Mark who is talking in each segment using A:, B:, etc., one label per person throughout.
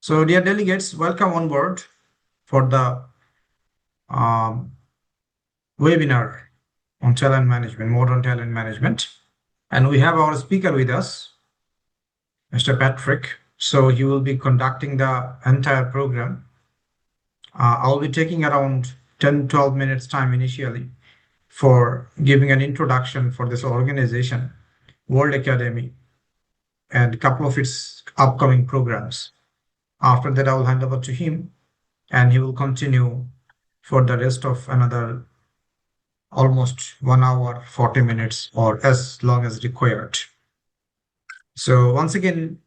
A: So, dear delegates, welcome on board for the um, webinar on talent management, modern talent management. And we have our speaker with us, Mr. Patrick. So he will be conducting the entire program. I'll be taking around 10-12 minutes time initially for giving an introduction for this organization, World Academy, and a couple of its upcoming programs. After that, I will hand over to him, and he will continue for the rest of another almost 1 hour, 40 minutes, or as long as required. So once again,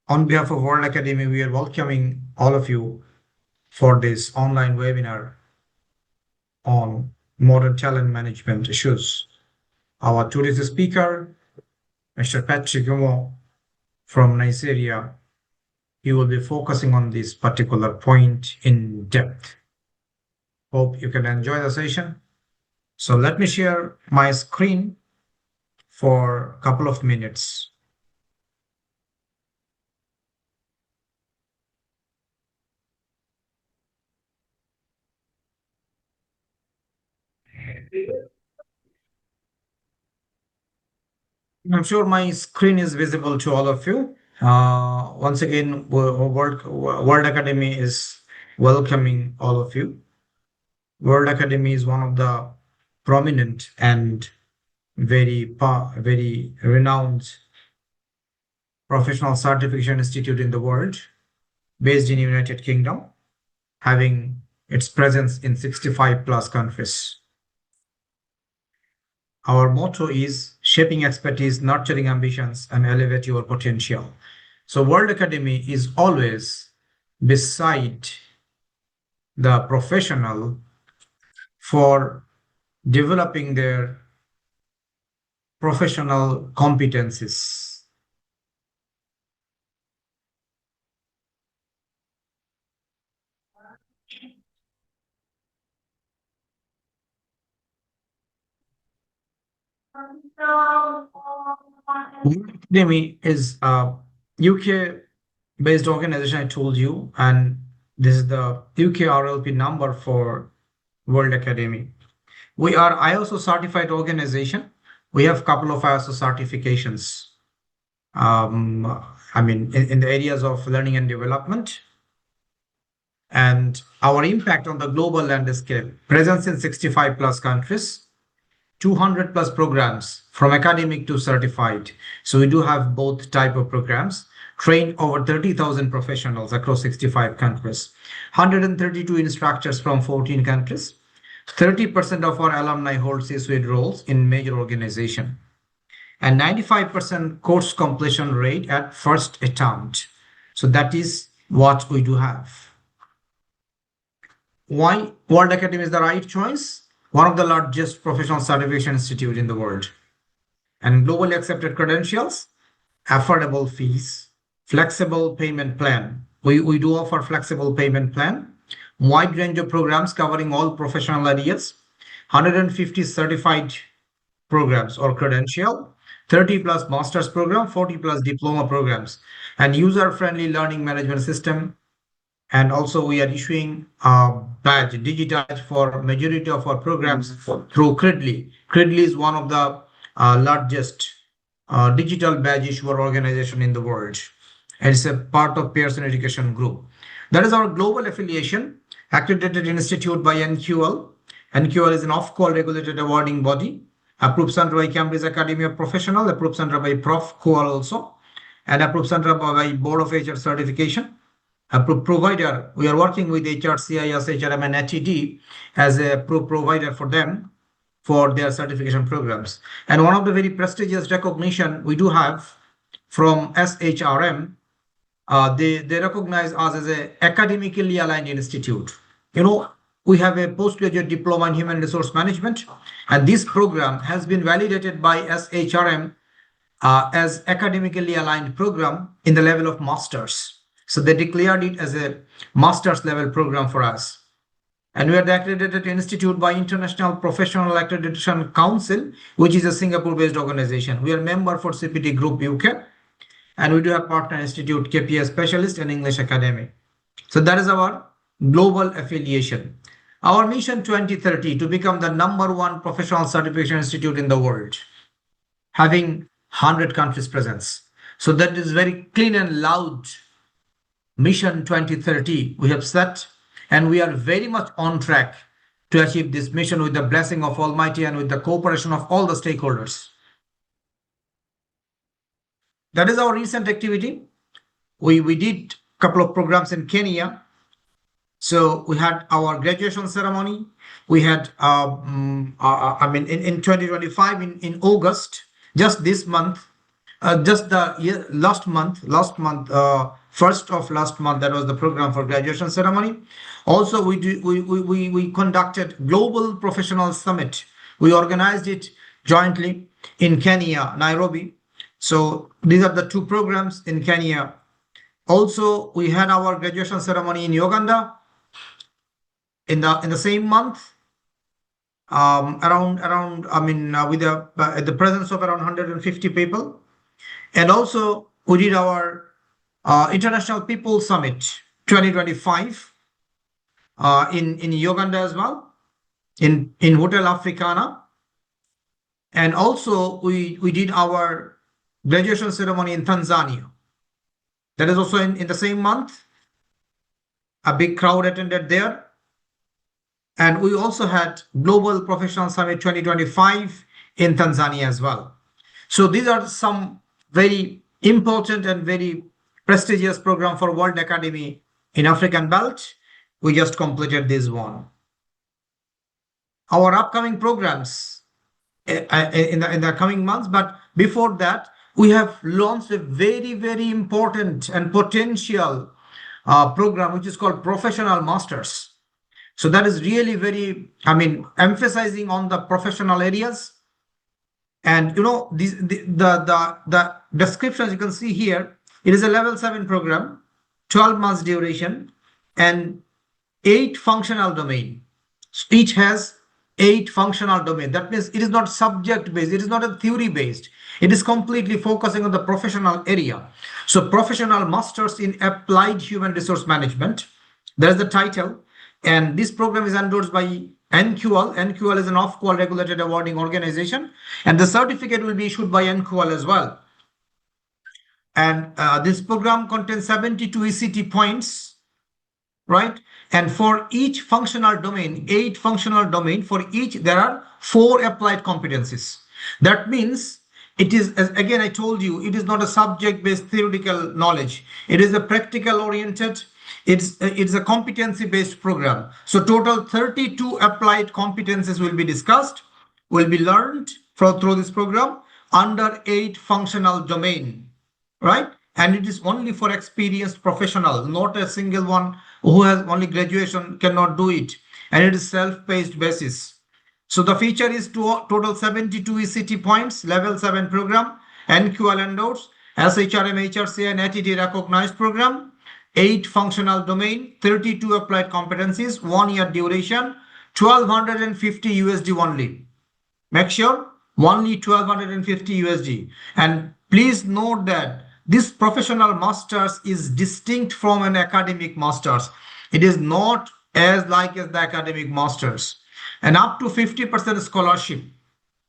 A: on behalf of World Academy, we are welcoming all of you for this online webinar on modern talent management issues. Our today's speaker, Mr. 𝗪𝗪𝗻𝗂 from Nigeria, he will be focusing on this particular point in depth. Hope you can enjoy the session. So let me share my screen for a couple of minutes. I'm sure my screen is visible to all of you. Once again, World Academy is welcoming all of you. World Academy is one of the prominent and very renowned professional certification institute in the world, based in United Kingdom, having its presence in 65 plus countries. Our motto is shaping expertise, nurturing ambitions, and elevate your potential. So World Academy is always beside the professional for developing their professional competencies. World Academy is a UK-based organization, I told you, and this is the UK RLP number for World Academy. We are ISO certified organization. We have a couple of ISO certifications. In the areas of learning and development, and our impact on the global landscape, presence in 65 plus countries, 200 plus programs from academic to certified. So we do have both type of programs, trained over 30,000 professionals across 65 countries, 132 instructors from 14 countries. 30% of our alumni hold C-suite roles in major organizations, and 95% course completion rate at first attempt. So that is what we do have. Why World Academy is the right choice? One of the largest professional certification institute in the world, and globally accepted credentials, affordable fees, flexible payment plan. We do offer flexible payment plan, wide range of programs covering all professional areas, 150 certified programs or credential, 30 plus master's program, 40 plus diploma programs, and user-friendly learning management system. And also we are issuing a badge, digital badge, for majority of our programs through 𝗏𝗏𝗏𝗏. 𝗏𝗏𝗏𝗏 is one of the largest digital badge issuer organization in the world. And it's a part of Pearson Education Group. That is our global affiliation, accredited institute by NQL. NQL is an off-call regulated awarding body, approved center by Cambridge Academy of Professionals, approved center by Prof. Coal also, and approved center by Board of HR Certification. Approved provider, we are working with heartfelt, HRM, and HED as a provider for them for their certification programs. And one of the very prestigious recognition we do have from SHRM, they recognize us as an academically aligned institute. We have a postgraduate diploma in human resource management, and this program has been validated by SHRM as academically aligned program in the level of masters. So they declared it as a master's level program for us. And we are the accredited institute by International Professional Accreditation Council, which is a Singapore-based organization. We are member for CPT Group UK. And we do have partner institute, KPS Specialist and English Academy. So that is our global affiliation. Our mission 2030 to become the #1 professional certification institute in the world, having 100 countries presence. So that is very clean and loud mission 2030 we have set, and we are very much on track to achieve this mission with the blessing of Almighty and with the cooperation of all the stakeholders. That is our recent activity. We did a couple of programs in Kenya. So we had our graduation ceremony. We had, in 2025, in August, just this month, just the year, last month, first of last month, that was the program for graduation ceremony. Also, we conducted Global Professional Summit. We organized it jointly in Kenya, Nairobi. So these are the two programs in Kenya. Also, we had our graduation ceremony in Uganda in the same month, with the presence of around 150 people. And also we did our International People Summit 2025 in Uganda as well, in Hotel Africana. And also we did our graduation ceremony in Tanzania. That is also in the same month. A big crowd attended there. And we also had Global Professional Summit 2025 in Tanzania as well. So these are some very important and very prestigious program for World Academy in African Belt. We just completed this one. Our upcoming programs in the coming months, but before that, we have launched a very, very important and potential program, which is called Professional Masters. So that is really very, emphasizing on the professional areas. And the descriptions you can see here, it is a level 7 program, 12 months duration, and 8 functional domain. Each has 8 functional domain. That means it is not subject based. It is not a theory based. It is completely focusing on the professional area. So Professional Masters in Applied Human Resource Management. There's the title. And this program is endorsed by NQL. NQL is an off-call regulated awarding organization. And the certificate will be issued by NQL as well. And this program contains 72 ECT points, right? And for each functional domain, 8 functional domain, for each there are 4 applied competencies. That means it is, as again I told you, it is not a subject-based theoretical knowledge. It is a practical-oriented. It's a competency-based program. So total 32 applied competencies will be discussed, will be learned through this program under 8 functional domain, right? And it is only for experienced professional, not a single one who has only graduation cannot do it. And it is self-paced basis. So the feature is total 72 ECT points, level 7 program, NQL endorsed, SHRM, HRCI and ATT recognized program. 8 functional domain, 32 applied competencies, 1 year duration, $1,250 USD only. Make sure only $1,250 USD. And please note that this professional masters is distinct from an academic masters. It is not as the academic masters. And up to 50% scholarship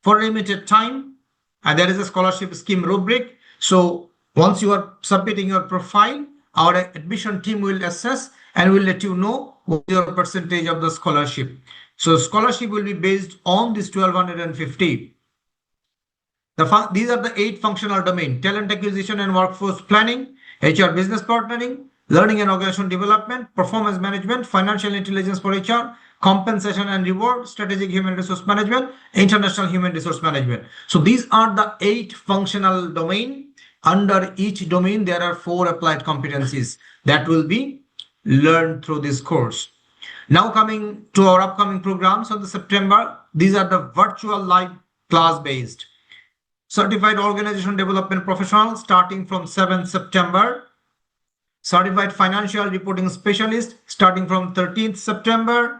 A: for limited time. And there is a scholarship scheme rubric. So once you are submitting your profile, our admission team will assess and will let you know what your percentage of the scholarship. So scholarship will be based on this 1,250. These are the 8 functional domain: talent acquisition and workforce planning, HR business partnering, learning and organization development, performance management, financial intelligence for HR, compensation and reward, strategic human resource management, international human resource management. So these are the 8 functional domain. Under each domain, there are 4 applied competencies that will be learned through this course. Now coming to our upcoming programs on the September, these are the virtual live class based. Certified Organization Development Professional starting from 7th September. Certified Financial Reporting Specialist starting from 13th September.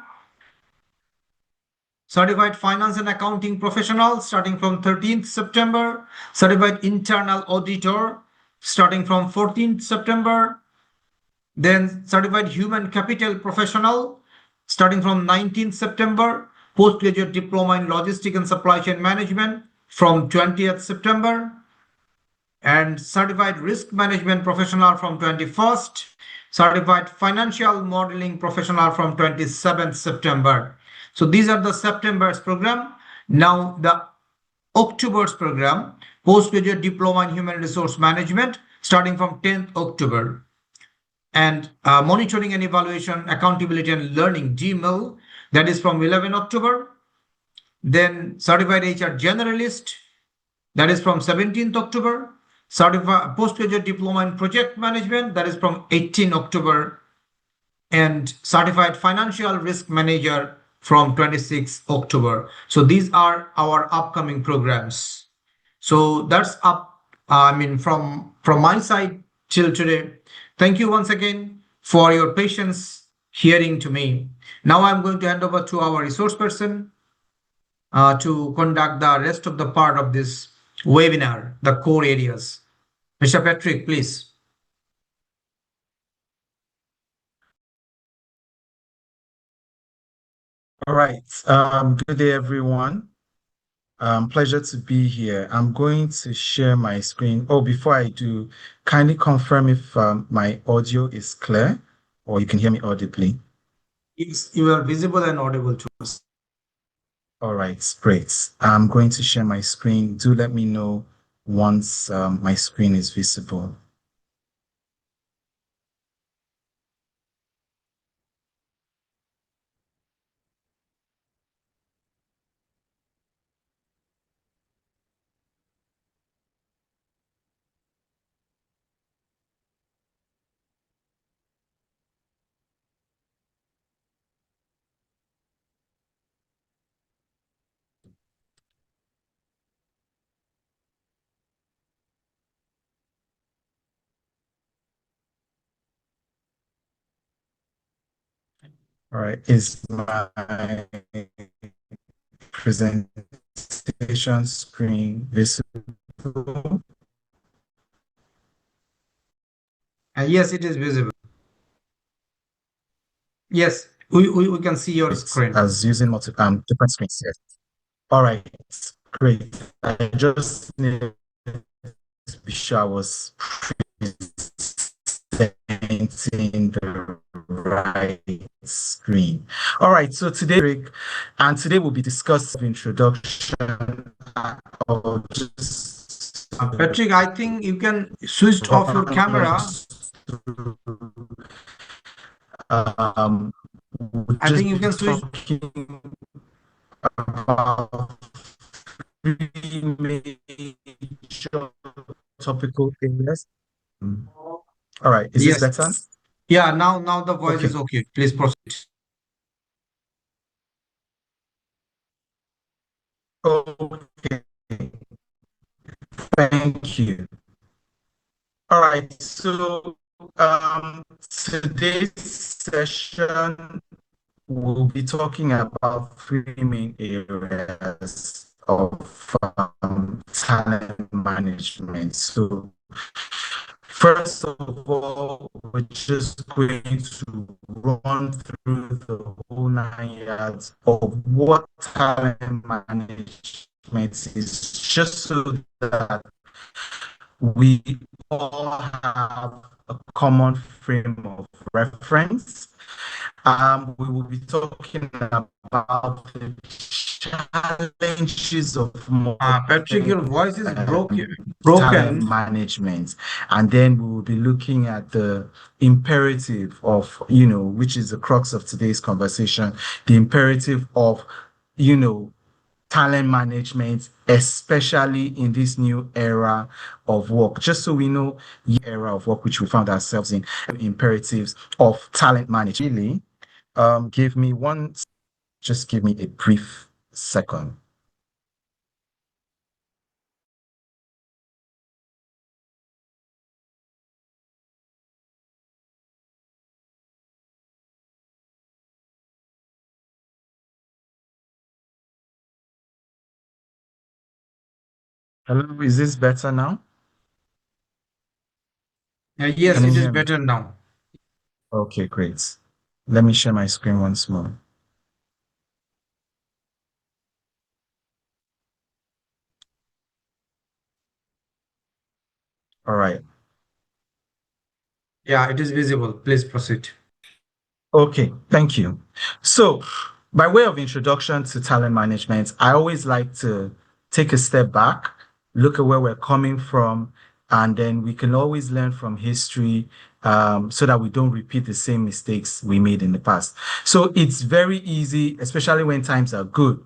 A: Certified Finance and Accounting Professional starting from 13th September. Certified Internal Auditor starting from 14th September. Then Certified Human Capital Professional, starting from 19th September. Postgraduate Diploma in Logistics and Supply Chain Management from 20th September. And Certified Risk Management Professional from 21st. Certified Financial Modeling Professional from 27th September. So these are the September's program. Now the October's program, Postgraduate Diploma in Human Resource Management, starting from 10th October. And Monitoring and Evaluation, Accountability and Learning, GMIL, that is from 11 October. Then Certified HR Generalist, that is from 17th October. Certified Postgraduate Diploma in Project Management, that is from 18 October. And Certified Financial Risk Manager from 26 October. So these are our upcoming programs. So that's up, from my side till today. Thank you once again for your patience hearing to me. Now I'm going to hand over to our resource person to conduct the rest of the part of this webinar, the core areas. Mr. Patrick, please.
B: All right. Good day, everyone. Pleasure to be here. I'm going to share my screen. Oh, before I do, kindly confirm if my audio is clear or you can hear me audibly.
A: Yes, you are visible and audible to us.
B: All right, great. I'm going to share my screen. Do let me know once my screen is visible. All right, is my presentation screen visible?
A: Yes, it is visible. Yes, we can see your screen.
B: As using multiple different screens, yes. All right, great. I just need to be sure I was presenting the right screen. All right, so today we'll be discussing introduction or just
A: Patrick, I think you can switch off your camera.
B: We'll
A: I think
B: just
A: you
B: be
A: can switch.
B: talking about three major topical areas. All right, is this
A: Yes.
B: better?
A: Yeah, now the voice
B: Okay.
A: is okay. Please proceed.
B: Okay. Thank you. All right. So today's session we'll be talking about three main areas of talent management. So first of all, we're just going to run through the whole 9 yards of what talent management is, just so that we all have a common frame of reference. We will be talking about the challenges of
A: Patrick, your
B: modern
A: voice is broken.
B: talent
A: Broken.
B: management, and then we will be looking at the imperative of, which is the crux of today's conversation, the imperative of, talent management, especially in this new era of work. Just so we know, the era of work which we found ourselves in, imperatives of talent management. Really, just give me a brief second. Hello, is this better now?
A: Yes,
B: Can you
A: it is
B: hear me?
A: better now.
B: Okay, great. Let me share my screen once more. All right.
A: Yeah, it is visible. Please proceed.
B: Okay, thank you. So, by way of introduction to talent management, I always like to take a step back, look at where we're coming from, and then we can always learn from history so that we don't repeat the same mistakes we made in the past. So, it's very easy, especially when times are good,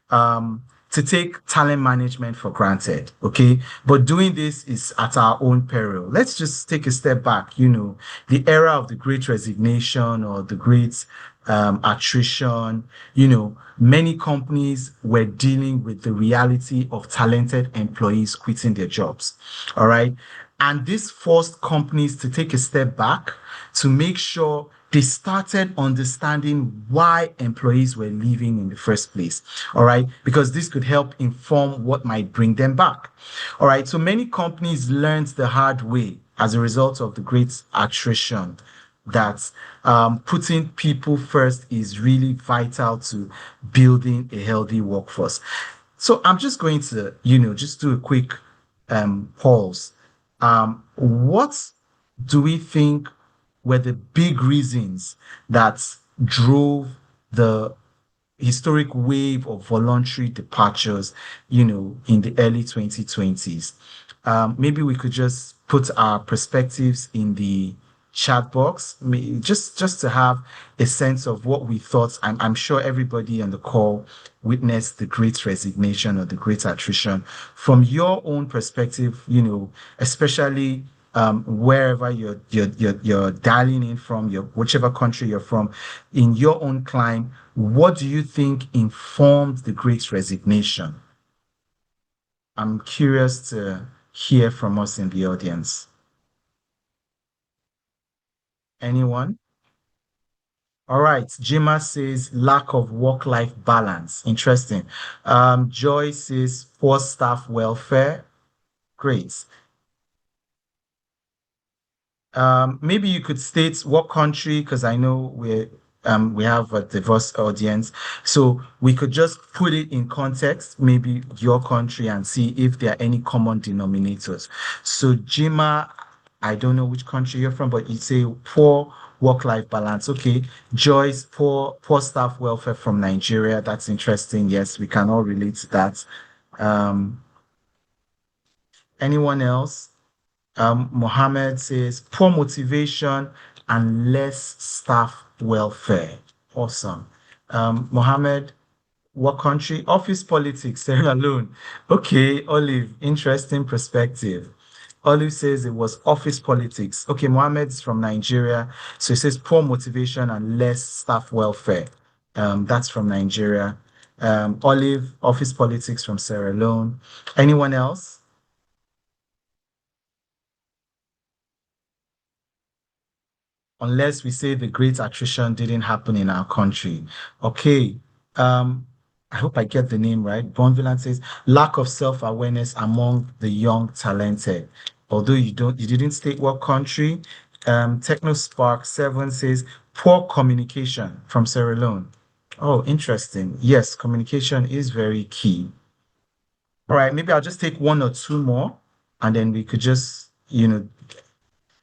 B: um, to take talent management for granted. Okay. But doing this is at our own peril. Let's just take a step back. The era of the great resignation or the great attrition, many companies were dealing with the reality of talented employees quitting their jobs. All right. And this forced companies to take a step back to make sure they started understanding why employees were leaving in the first place. All right. Because this could help inform what might bring them back. All right. So many companies learned the hard way as a result of the great attrition that putting people first is really vital to building a healthy workforce. So I'm just going to, just do a quick pause. What do we think were the big reasons that drove the historic wave of voluntary departures, in the early 2020s? Maybe we could just put our perspectives in the chat box, just to have a sense of what we thought. I'm sure everybody on the call witnessed the great resignation or the great attrition. From your own perspective, especially wherever you're dialing in from, whichever country you're from, in your own climb, what do you think informed the great resignation? I'm curious to hear from us in the audience. Anyone? All right. Jima says lack of work-life balance. Interesting. Joy says poor staff welfare. Great. Maybe you could state what country, because I know we have a diverse audience. So we could just put it in context, maybe your country, and see if there are any common denominators. So Jima, I don't know which country you're from, but you say poor work-life balance. Okay. Joyce, poor staff welfare from Nigeria. That's interesting. Yes, we can all relate to that. Um, Anyone else? Mohammed says poor motivation and less staff welfare. Awesome. Mohammed, what country? Office politics, Sierra Leone. Okay, Olive, interesting perspective. Olive says it was office politics. Okay, Mohammed's from Nigeria. So he says poor motivation and less staff welfare. That's from Nigeria. Olive, office politics from Sierra Leone. Anyone else? Unless we say the great attrition didn't happen in our country. Okay. Um, I hope I get the name right. Bonvillain says lack of self-awareness among the young talented. Although you didn't state what country. TechnoSpark 7 says poor communication from Sierra Leone. Oh, interesting. Yes, communication is very key. All right, maybe I'll just take one or two more, and then we could just,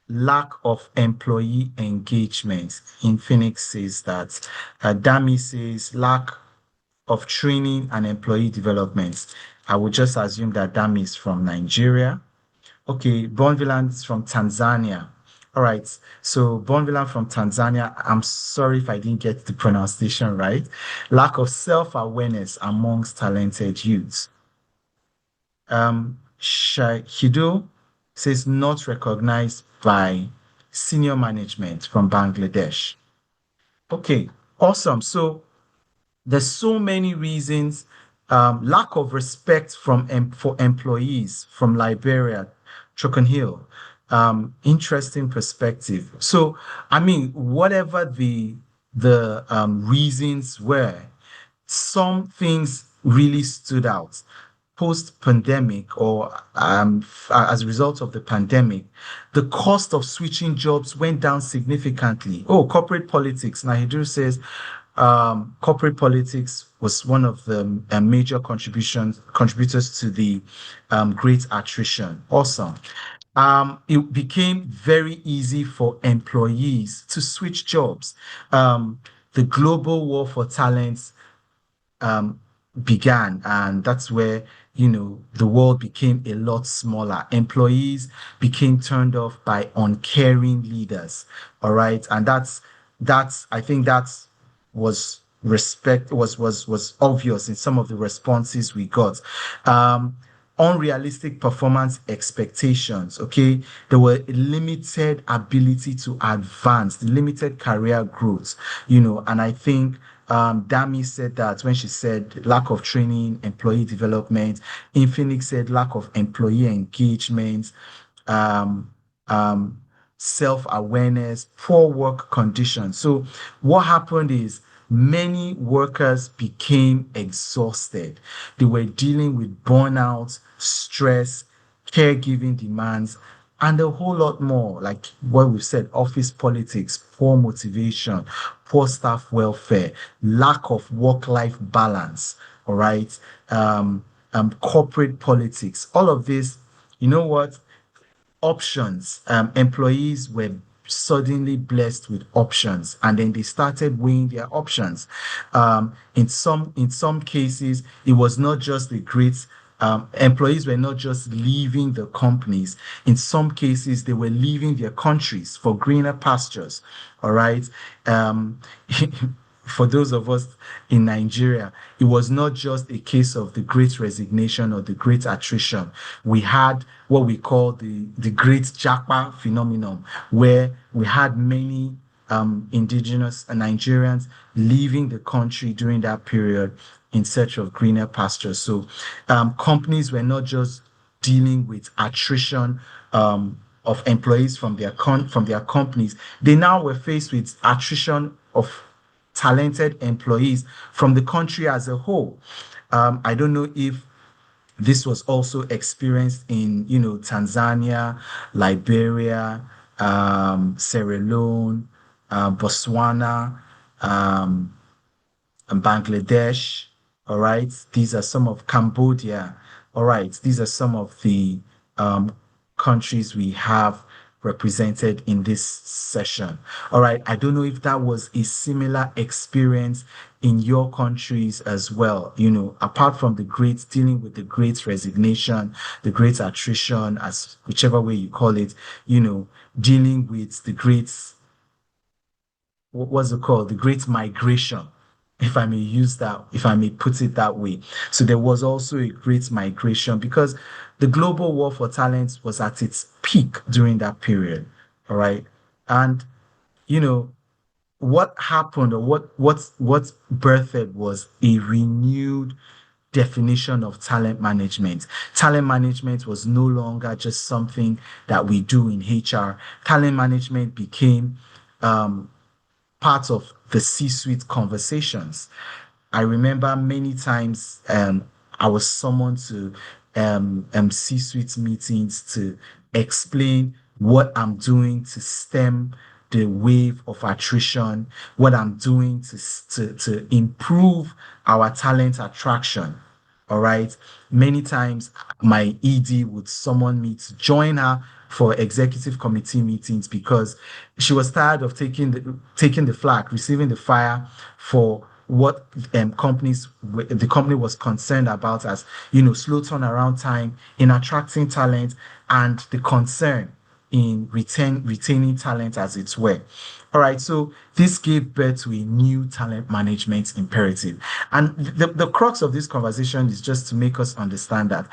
B: lack of employee engagement. Infinix says that. Dami says lack of training and employee development. I would just assume that Dami is from Nigeria. Okay, Bonvillain is from Tanzania. All right, so Bonvillain from Tanzania, I'm sorry if I didn't get the pronunciation right. Lack of self-awareness amongst talented youths. Shahidu says not recognized by senior management from Bangladesh. Okay, awesome. So there's so many reasons. Lack of respect for employees from Liberia, Hill. Interesting perspective. So, I mean, whatever the reasons were, some things really stood out. post-pandemic or as a result of the pandemic, the cost of switching jobs went down significantly. Oh, corporate politics. Nahidru says corporate politics was one of the major contributors to the great attrition. Awesome. It became very easy for employees to switch jobs. The global war for talent began, and that's where the world became a lot smaller. Employees became turned off by uncaring leaders. All right, and that's I think that was obvious in some of the responses we got. Unrealistic performance expectations. Okay, there were limited ability to advance, limited career growth. And I think Dami said that when she said lack of training, employee development. Infinix said lack of employee engagement, self-awareness, poor work conditions. So what happened is many workers became exhausted. They were dealing with burnout, stress, caregiving demands, and a whole lot more, like what we've said: office politics, poor motivation, poor staff welfare, lack of work-life balance, all right, corporate politics, all of this. You know what? Options. Employees were suddenly blessed with options, and then they started weighing their options. In some cases, it was not just the great employees were not just leaving the companies. In some cases, they were leaving their countries for greener pastures. All right. For those of us in Nigeria, it was not just a case of the great resignation or the great attrition. We had what we call the great Japa phenomenon, where we had many indigenous Nigerians leaving the country during that period in search of greener pastures. So companies were not just dealing with attrition of employees from their companies. They now were faced with attrition of talented employees from the country as a whole. I don't know if this was also experienced in Tanzania, Liberia, Sierra Leone, Botswana, and Bangladesh. All right, these are some of Cambodia. All right, these are some of the countries we have represented in this session. All right, I don't know if that was a similar experience in your countries as well. Apart from dealing with the great resignation, the great attrition, as whichever way you call it, dealing with the great, what's it called? The great migration, if I may put it that way. So there was also a great migration because the global war for talent was at its peak during that period. All right. And, what happened, or what birthed, was a renewed definition of talent management. Talent management was no longer just something that we do in HR. Talent management became part of the C-suite conversations. I remember many times I was summoned to C-suite meetings to explain what I'm doing to stem the wave of attrition, what I'm doing to improve our talent attraction. All right. Many times my ED would summon me to join her for executive committee meetings because she was tired of taking the flak, receiving the fire for what the company was concerned about as slow turnaround time in attracting talent and the concern in retaining talent, as it were. All right, so this gave birth to a new talent management imperative. And the crux of this conversation is just to make us understand that,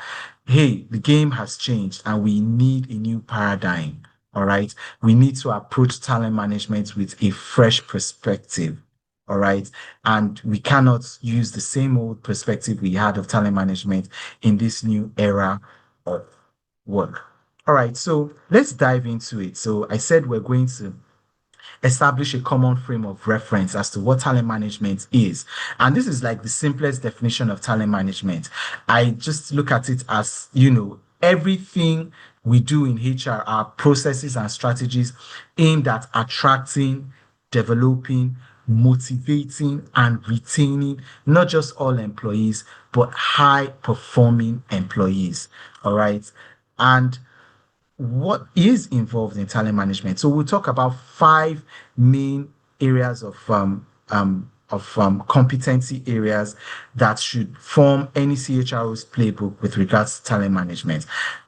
B: hey, the game has changed and we need a new paradigm. All right, we need to approach talent management with a fresh perspective. All right, and we cannot use the same old perspective we had of talent management in this new era of work. All right, so let's dive into it. So I said we're going to establish a common frame of reference as to what talent management is. And this is like the simplest definition of talent management. I just look at it as, everything we do in HR are processes and strategies aimed at attracting, developing, motivating, and retaining not just all employees, but high performing employees. All right. And what is involved in talent management? So we'll talk about five main areas of competency areas that should form any CHRO's playbook with regards to talent management.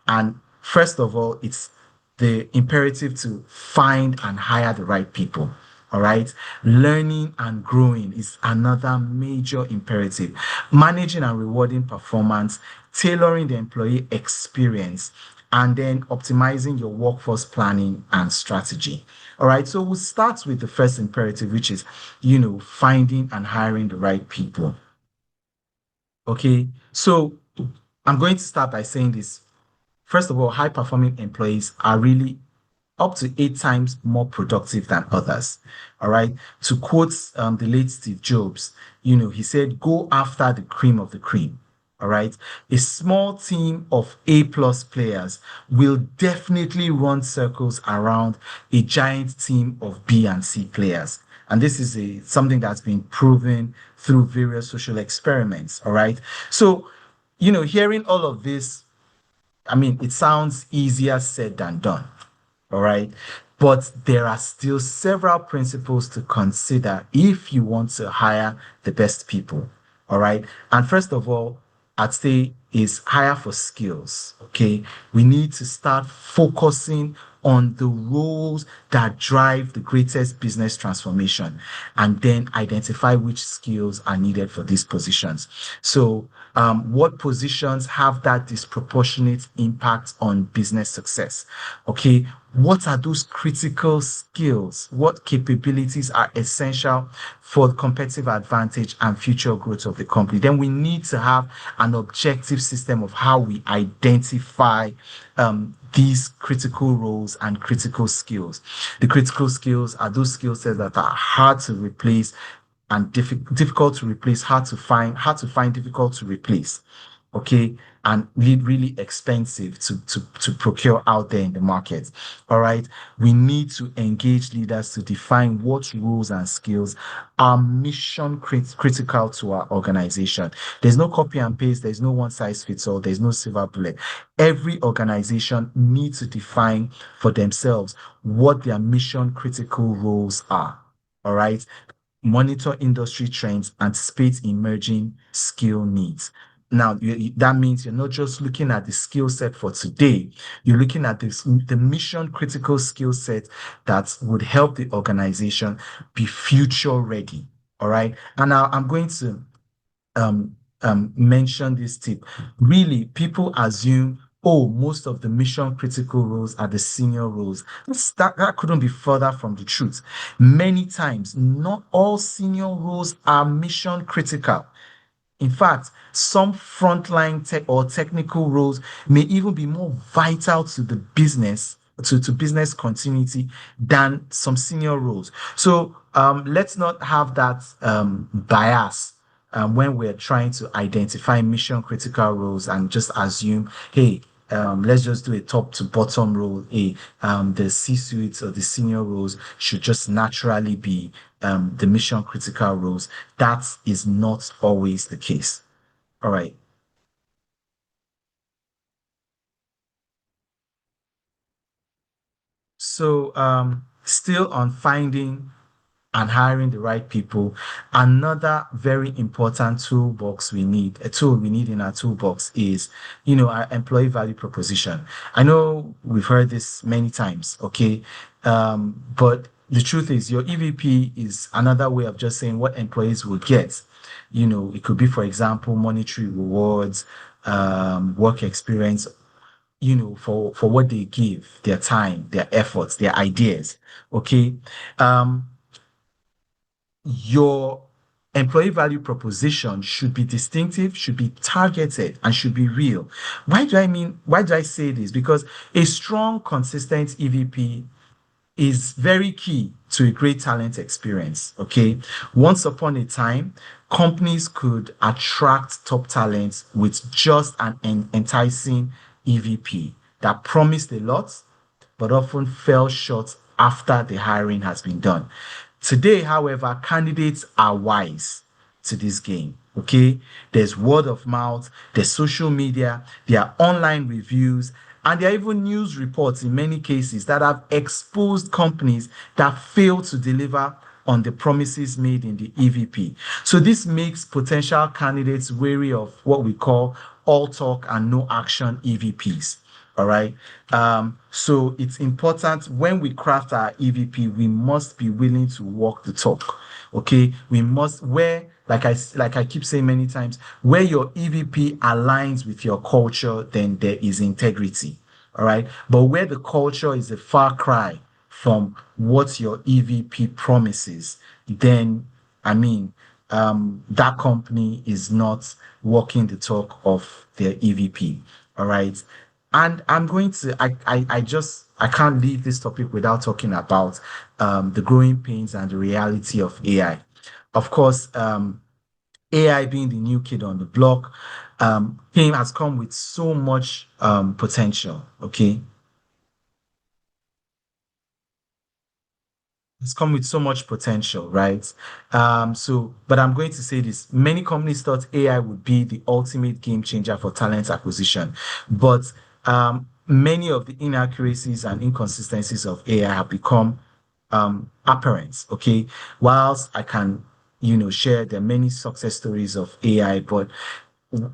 B: And first of all, it's the imperative to find and hire the right people. All right. Learning and growing is another major imperative. Managing and rewarding performance, tailoring the employee experience, and then optimizing your workforce planning and strategy. All right. So we'll start with the first imperative, which is, finding and hiring the right people. Okay. So I'm going to start by saying this. First of all, high performing employees are really up to 8 times more productive than others. All right. To quote the late Steve Jobs, he said, go after the cream of the cream. All right. A small team of A+ players will definitely run circles around a giant team of B and C players. And this is something that's been proven through various social experiments. All right. So, hearing all of this, it sounds easier said than done. All right. But there are still several principles to consider if you want to hire the best people. All right. And first of all, I'd say is hire for skills. Okay. We need to start focusing on the roles that drive the greatest business transformation and then identify which skills are needed for these positions. So, what positions have that disproportionate impact on business success? Okay. What are those critical skills? What capabilities are essential for the competitive advantage and future growth of the company? Then we need to have an objective system of how we identify these critical roles and critical skills. The critical skills are those skill sets that are hard to replace and difficult to replace, hard to find, difficult to replace. Okay. And really expensive to procure out there in the market. All right. We need to engage leaders to define what roles and skills are mission critical to our organization. There's no copy and paste. There's no one size fits all. There's no silver bullet. Every organization needs to define for themselves what their mission critical roles are. All right. Monitor industry trends, anticipate emerging skill needs. Now, that means you're not just looking at the skill set for today. You're looking at the mission critical skill set that would help the organization be future ready. All right. And now I'm going to mention this tip. Really, people assume, most of the mission critical roles are the senior roles. That couldn't be further from the truth. Many times, not all senior roles are mission critical. In fact, some frontline tech or technical roles may even be more vital to the business, to business continuity than some senior roles. So let's not have that bias when we're trying to identify mission critical roles and just assume, hey, let's just do a top to bottom role. The C-suites or the senior roles should just naturally be the mission critical roles. That is not always the case. All right. So, still on finding and hiring the right people, another very important a tool we need in our toolbox is, our employee value proposition. I know we've heard this many times, okay? But the truth is your EVP is another way of just saying what employees will get. It could be, for example, monetary rewards, work experience, for what they give, their time, their efforts, their ideas. Okay. Your employee value proposition should be distinctive, should be targeted, and should be real. Why do I say this? Because a strong, consistent EVP is very key to a great talent experience. Okay. Once upon a time, companies could attract top talents with just an enticing EVP that promised a lot, but often fell short after the hiring has been done. Today, however, candidates are wise to this game. Okay, there's word of mouth, there's social media, there are online reviews, and there are even news reports in many cases that have exposed companies that fail to deliver on the promises made in the EVP. So this makes potential candidates wary of what we call all talk and no action EVPs. All right. So it's important when we craft our EVP, we must be willing to walk the talk. Okay. We must like I keep saying many times, where your EVP aligns with your culture, then there is integrity. All right. But where the culture is a far cry from what your EVP promises, then that company is not walking the talk of their EVP. All right. And I'm going to, I can't leave this topic without talking about the growing pains and the reality of AI. Of course, AI being the new kid on the block, has come with so much potential. Okay. It's come with so much potential, right? But I'm going to say this. Many companies thought AI would be the ultimate game changer for talent acquisition, but many of the inaccuracies and inconsistencies of AI have become apparent. Okay, whilst I can, share there are many success stories of AI, but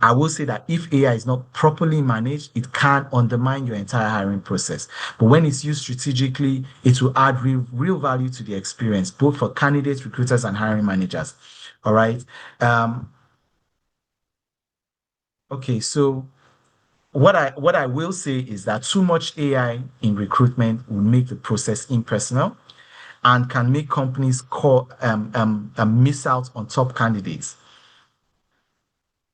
B: I will say that if AI is not properly managed, it can undermine your entire hiring process. But when it's used strategically, it will add real value to the experience, both for candidates, recruiters, and hiring managers. All right. Okay. So what I will say is that too much AI in recruitment will make the process impersonal and can make companies miss out on top candidates.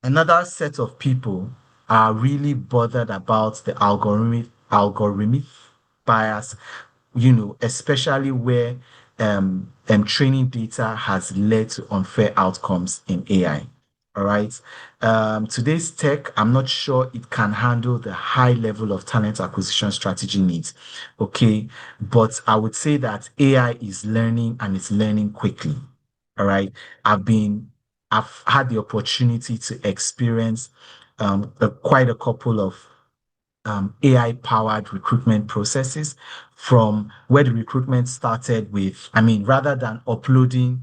B: Another set of people are really bothered about the algorithmic bias, especially where training data has led to unfair outcomes in AI. All right. Today's tech, I'm not sure it can handle the high level of talent acquisition strategy needs. Okay. But I would say that AI is learning and it's learning quickly. All right. I've had the opportunity to experience quite a couple of AI-powered recruitment processes from where the recruitment started with, rather than uploading,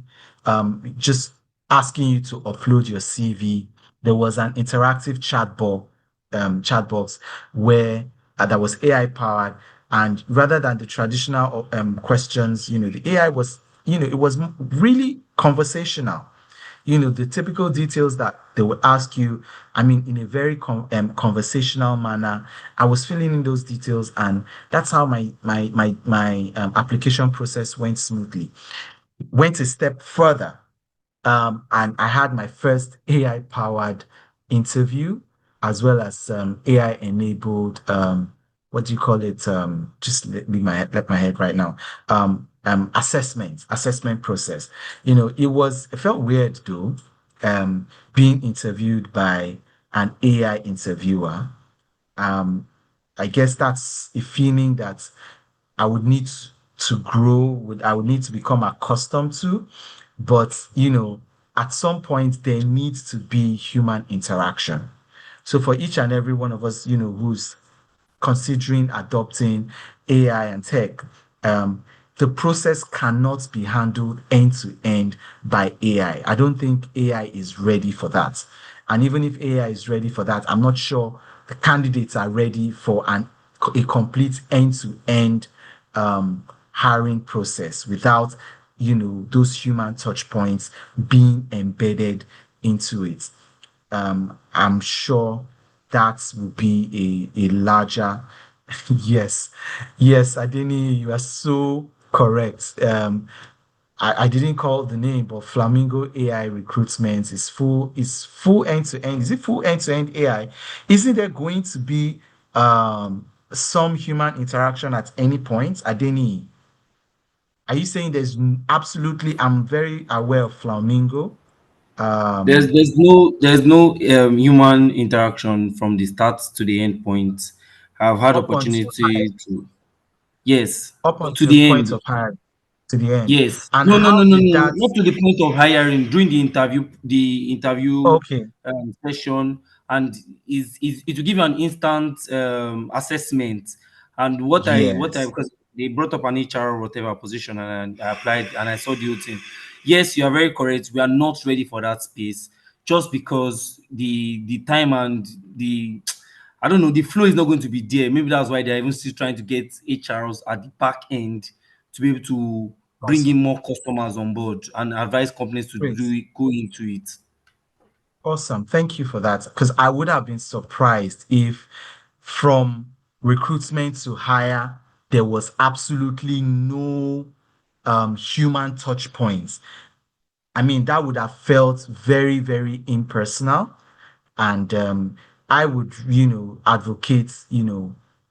B: just asking you to upload your CV, there was an interactive chat box where that was AI-powered. And rather than the traditional questions, the AI was, it was really conversational, the typical details that they would ask you, in a very conversational manner. I was filling in those details, and that's how my application process went smoothly. Went a step further, and I had my first AI-powered interview, as well as AI-enabled, what do you call it? Just let my head right now. Assessment process. It felt weird though, being interviewed by an AI interviewer. I guess that's a feeling that I would need to grow, I would need to become accustomed to. But, at some point, there needs to be human interaction. So for each and every one of us, who's considering adopting AI and tech, the process cannot be handled end to end by AI. I don't think AI is ready for that. And even if AI is ready for that, I'm not sure the candidates are ready for a complete end to end hiring process without, those human touch points being embedded into it. I'm sure that will be a larger yes. Yes, Adeni, you are so correct. I didn't call the name, but Flamingo AI recruitment is full end to end. Is it full end to end AI? Isn't there going to be some human interaction at any point? Adeni? Are you saying absolutely? I'm very aware of Flamingo.
C: There's
B: Um,
C: there's no there's no human interaction from the start to the end point. I've had
B: up until
C: opportunity to, yes,
B: up
C: to
B: until
C: the
B: point
C: end.
B: of hire to the end.
C: Yes.
B: And
C: No, no,
B: how
C: no, no,
B: did
C: no,
B: that?
C: not to the point of hiring. During the interview
B: Okay.
C: session, and it will give you an instant assessment. And what I
B: Yes.
C: because they brought up an HR or whatever position, and I applied and I saw the whole thing. Yes, you are very correct. We are not ready for that space just because the time and the I don't know, the flow is not going to be there. Maybe that's why they're even still trying to get HRs at the back end to be able to bring in
B: Awesome.
C: more customers on board and advise companies to
B: Great.
C: go into it.
B: Awesome. Thank you for that. Because I would have been surprised if from recruitment to hire, there was absolutely no human touch points. I mean, that would have felt very, very impersonal. And I would, advocate,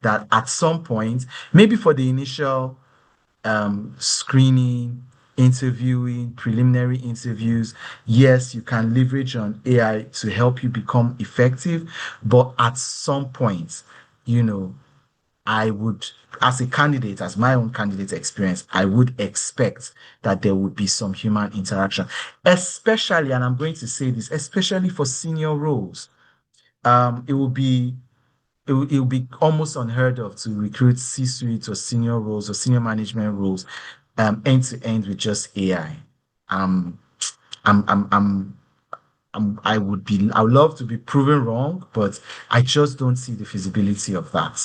B: that at some point, maybe for the initial screening, interviewing, preliminary interviews. Yes, you can leverage on AI to help you become effective, but at some point, you know, I would, as a candidate, as my own candidate experience, I would expect that there would be some human interaction, especially, and I'm going to say this, especially for senior roles. It will be it will be almost unheard of to recruit C-suite or senior roles or senior management roles end to end with just AI. Um, I'm, I'm, I'm, I would love to be proven wrong, but I just don't see the feasibility of that.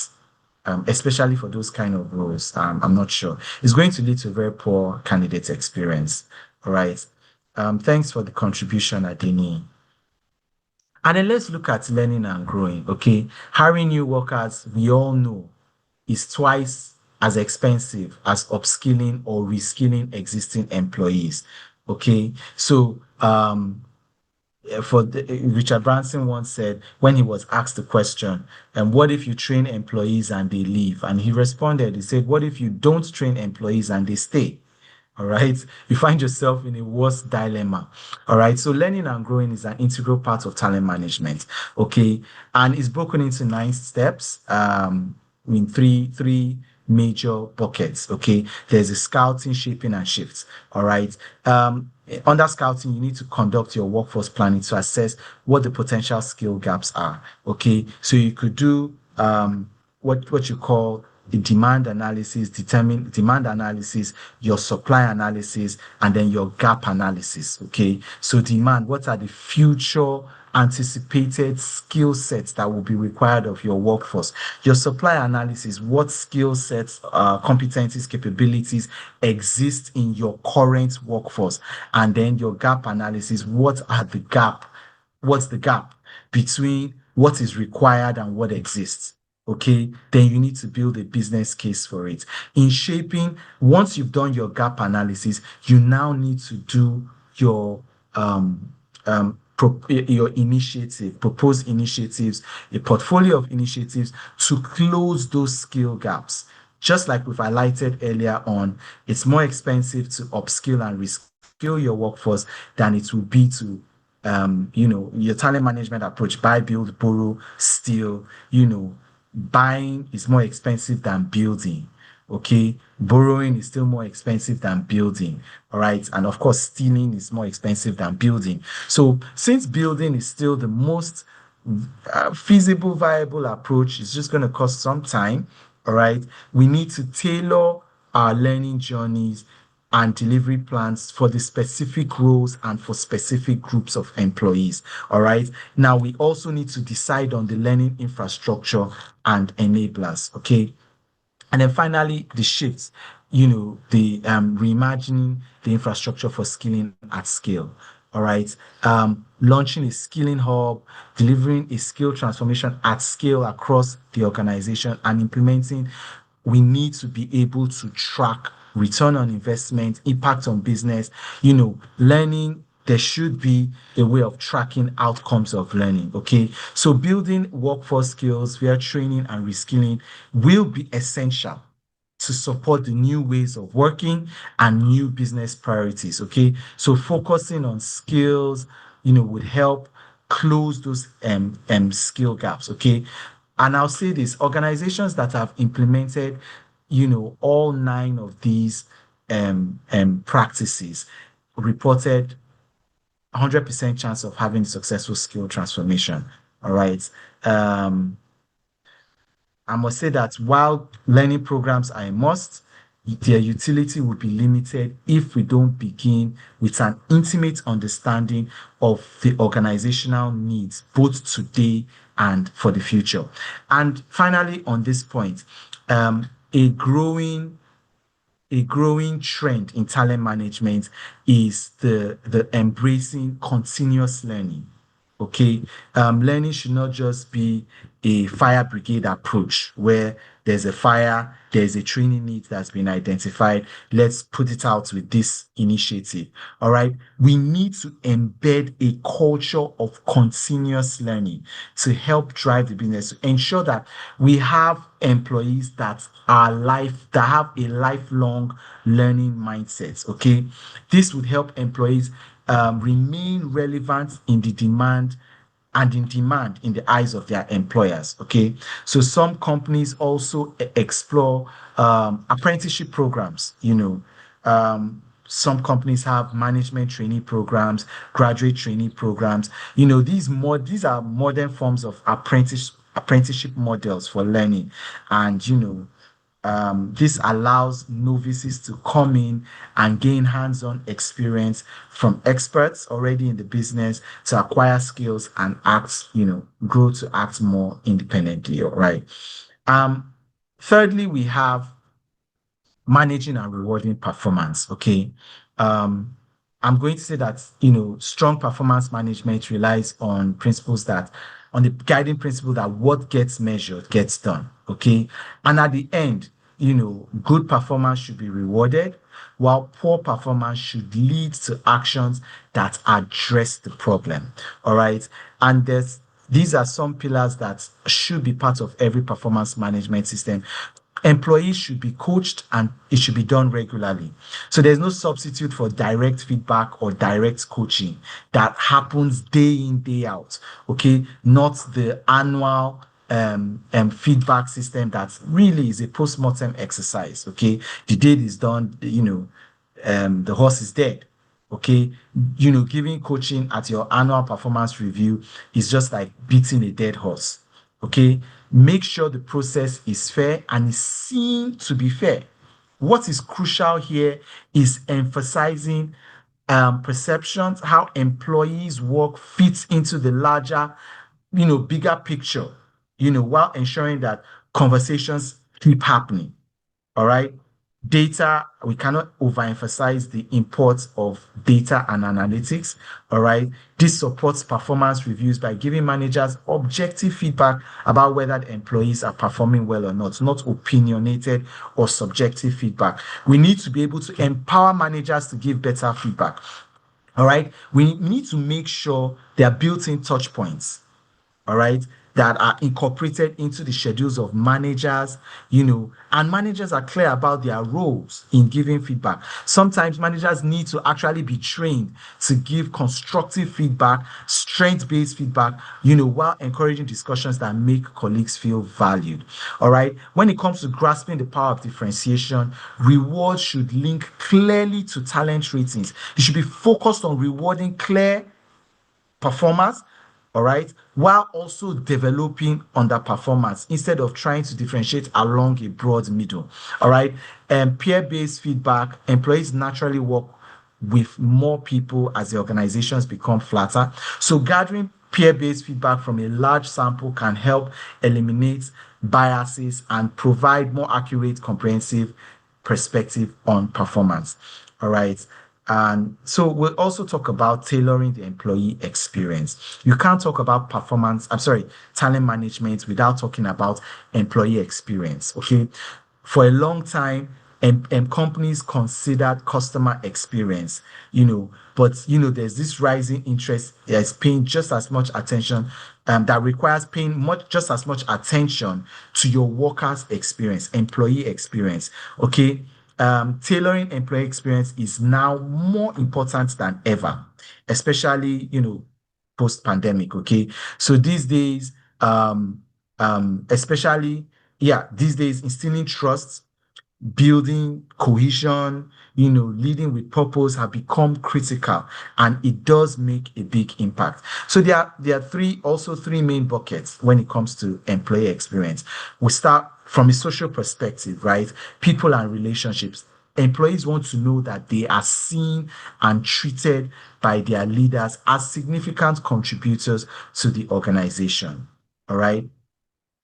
B: Especially for those kind of roles. I'm not sure. It's going to lead to a very poor candidate experience. All right. Thanks for the contribution, Adini. And then let's look at learning and growing. Okay. Hiring new workers, we all know, is twice as expensive as upskilling or reskilling existing employees. Okay. So, Richard Branson once said when he was asked the question, and what if you train employees and they leave? And he responded, he said, what if you don't train employees and they stay? All right. You find yourself in a worse dilemma. All right. So learning and growing is an integral part of talent management. Okay. And it's broken into 9 steps. In three major buckets. Okay. There's a scouting, shaping, and shifts. All right. Under scouting, you need to conduct your workforce planning to assess what the potential skill gaps are. Okay. So you could do what you call the demand analysis, determine demand analysis, your supply analysis, and then your gap analysis. Okay. So demand, what are the future anticipated skill sets that will be required of your workforce? Your supply analysis, what skill sets, competencies, capabilities exist in your current workforce? And then your gap analysis, what's the gap between what is required and what exists? Okay, then you need to build a business case for it. In shaping, once you've done your gap analysis, you now need to do your your initiative, propose initiatives, a portfolio of initiatives to close those skill gaps. Just like we've highlighted earlier on, it's more expensive to upskill and reskill your workforce than it will be to your talent management approach, buy, build, borrow, steal. Buying is more expensive than building. Okay. Borrowing is still more expensive than building. All right. And of course, stealing is more expensive than building. So since building is still the most feasible, viable approach, it's just going to cost some time. All right. We need to tailor our learning journeys and delivery plans for the specific roles and for specific groups of employees. All right. Now, we also need to decide on the learning infrastructure and enablers. Okay. And then finally, the shifts, the reimagining the infrastructure for skilling at scale. All right. Launching a skilling hub, delivering a skill transformation at scale across the organization, and implementing. We need to be able to track return on investment, impact on business, learning. There should be a way of tracking outcomes of learning. Okay. So building workforce skills via training and reskilling will be essential to support the new ways of working and new business priorities. Okay, so focusing on skills, would help close those skill gaps. Okay, and I'll say this: organizations that have implemented, all 9 of these practices reported 100% chance of having successful skill transformation. All right. I must say that while learning programs are a must, their utility would be limited if we don't begin with an intimate understanding of the organizational needs, both today and for the future. And finally, on this point, a growing trend in talent management is the embracing continuous learning. Okay, learning should not just be a fire brigade approach where there's a fire, there's a training need that's been identified. Let's put it out with this initiative. All right, we need to embed a culture of continuous learning to help drive the business, to ensure that we have employees that have a lifelong learning mindset. Okay, this would help employees remain relevant in demand in the eyes of their employers. Okay, so some companies also explore apprenticeship programs. Some companies have management trainee programs, graduate trainee programs. These are modern forms of apprenticeship models for learning, and this allows novices to come in and gain hands-on experience from experts already in the business to acquire skills and grow to act more independently. All right. Thirdly, we have managing and rewarding performance. Okay. I'm going to say that, strong performance management relies on the guiding principle that what gets measured gets done. Okay. And at the end, good performance should be rewarded, while poor performance should lead to actions that address the problem. All right. And these are some pillars that should be part of every performance management system. Employees should be coached, and it should be done regularly. So there's no substitute for direct feedback or direct coaching that happens day in, day out. Okay, not the annual feedback system that really is a post-mortem exercise. Okay, the deed is done. The horse is dead. Okay, giving coaching at your annual performance review is just like beating a dead horse. Okay, make sure the process is fair and is seen to be fair. What is crucial here is emphasizing perceptions, how employees' work fits into the larger, bigger picture, while ensuring that conversations keep happening. All right. Data, we cannot overemphasize the importance of data and analytics. All right. This supports performance reviews by giving managers objective feedback about whether the employees are performing well or not opinionated or subjective feedback. We need to be able to empower managers to give better feedback. All right. We need to make sure there are built-in touch points. All right, that are incorporated into the schedules of managers, and managers are clear about their roles in giving feedback. Sometimes managers need to actually be trained to give constructive feedback, strength-based feedback, while encouraging discussions that make colleagues feel valued. All right, when it comes to grasping the power of differentiation, rewards should link clearly to talent ratings. You should be focused on rewarding clear performers, all right, while also developing underperformance instead of trying to differentiate along a broad middle. All right, and peer-based feedback, employees naturally work with more people as the organizations become flatter. So gathering peer-based feedback from a large sample can help eliminate biases and provide more accurate, comprehensive perspective on performance. All right. And so we'll also talk about tailoring the employee experience. You can't talk about talent management without talking about employee experience. Okay. For a long time, and companies considered customer experience, but there's this rising interest as paying just as much attention, that requires paying just as much attention to your workers' experience, employee experience. Okay. Tailoring employee experience is now more important than ever, especially, post-pandemic. Okay. So these days, especially, yeah, these days, instilling trust, building cohesion, leading with purpose have become critical, and it does make a big impact. So there are three main buckets when it comes to employee experience. We start from a social perspective, right? People and relationships. Employees want to know that they are seen and treated by their leaders as significant contributors to the organization. All right.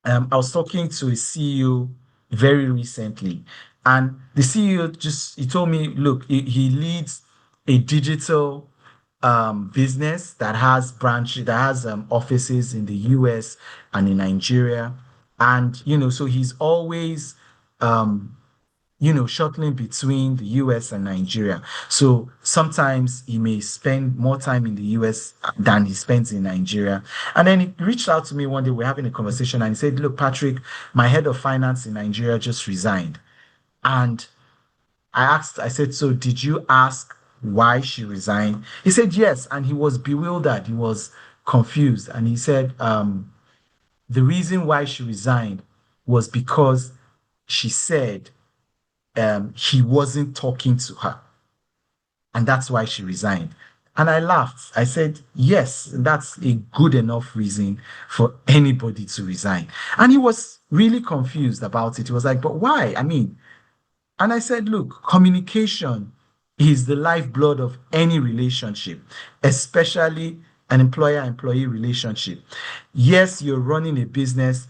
B: I was talking to a CEO very recently, and the CEO he told me, look, he leads a digital business that has offices in the US and in Nigeria. And, so he's always, shuttling between the US and Nigeria. So sometimes he may spend more time in the US than he spends in Nigeria. And then he reached out to me one day, we're having a conversation, and he said, look, Patrick, my head of finance in Nigeria just resigned. And I said, so did you ask why she resigned? He said, yes. And he was bewildered. He was confused. And he said, the reason why she resigned was because she said he wasn't talking to her. And that's why she resigned. And I laughed. I said, yes, that's a good enough reason for anybody to resign. And he was really confused about it. He was like, but why? And I said, look, communication is the lifeblood of any relationship, especially an employer-employee relationship. Yes, you're running a business,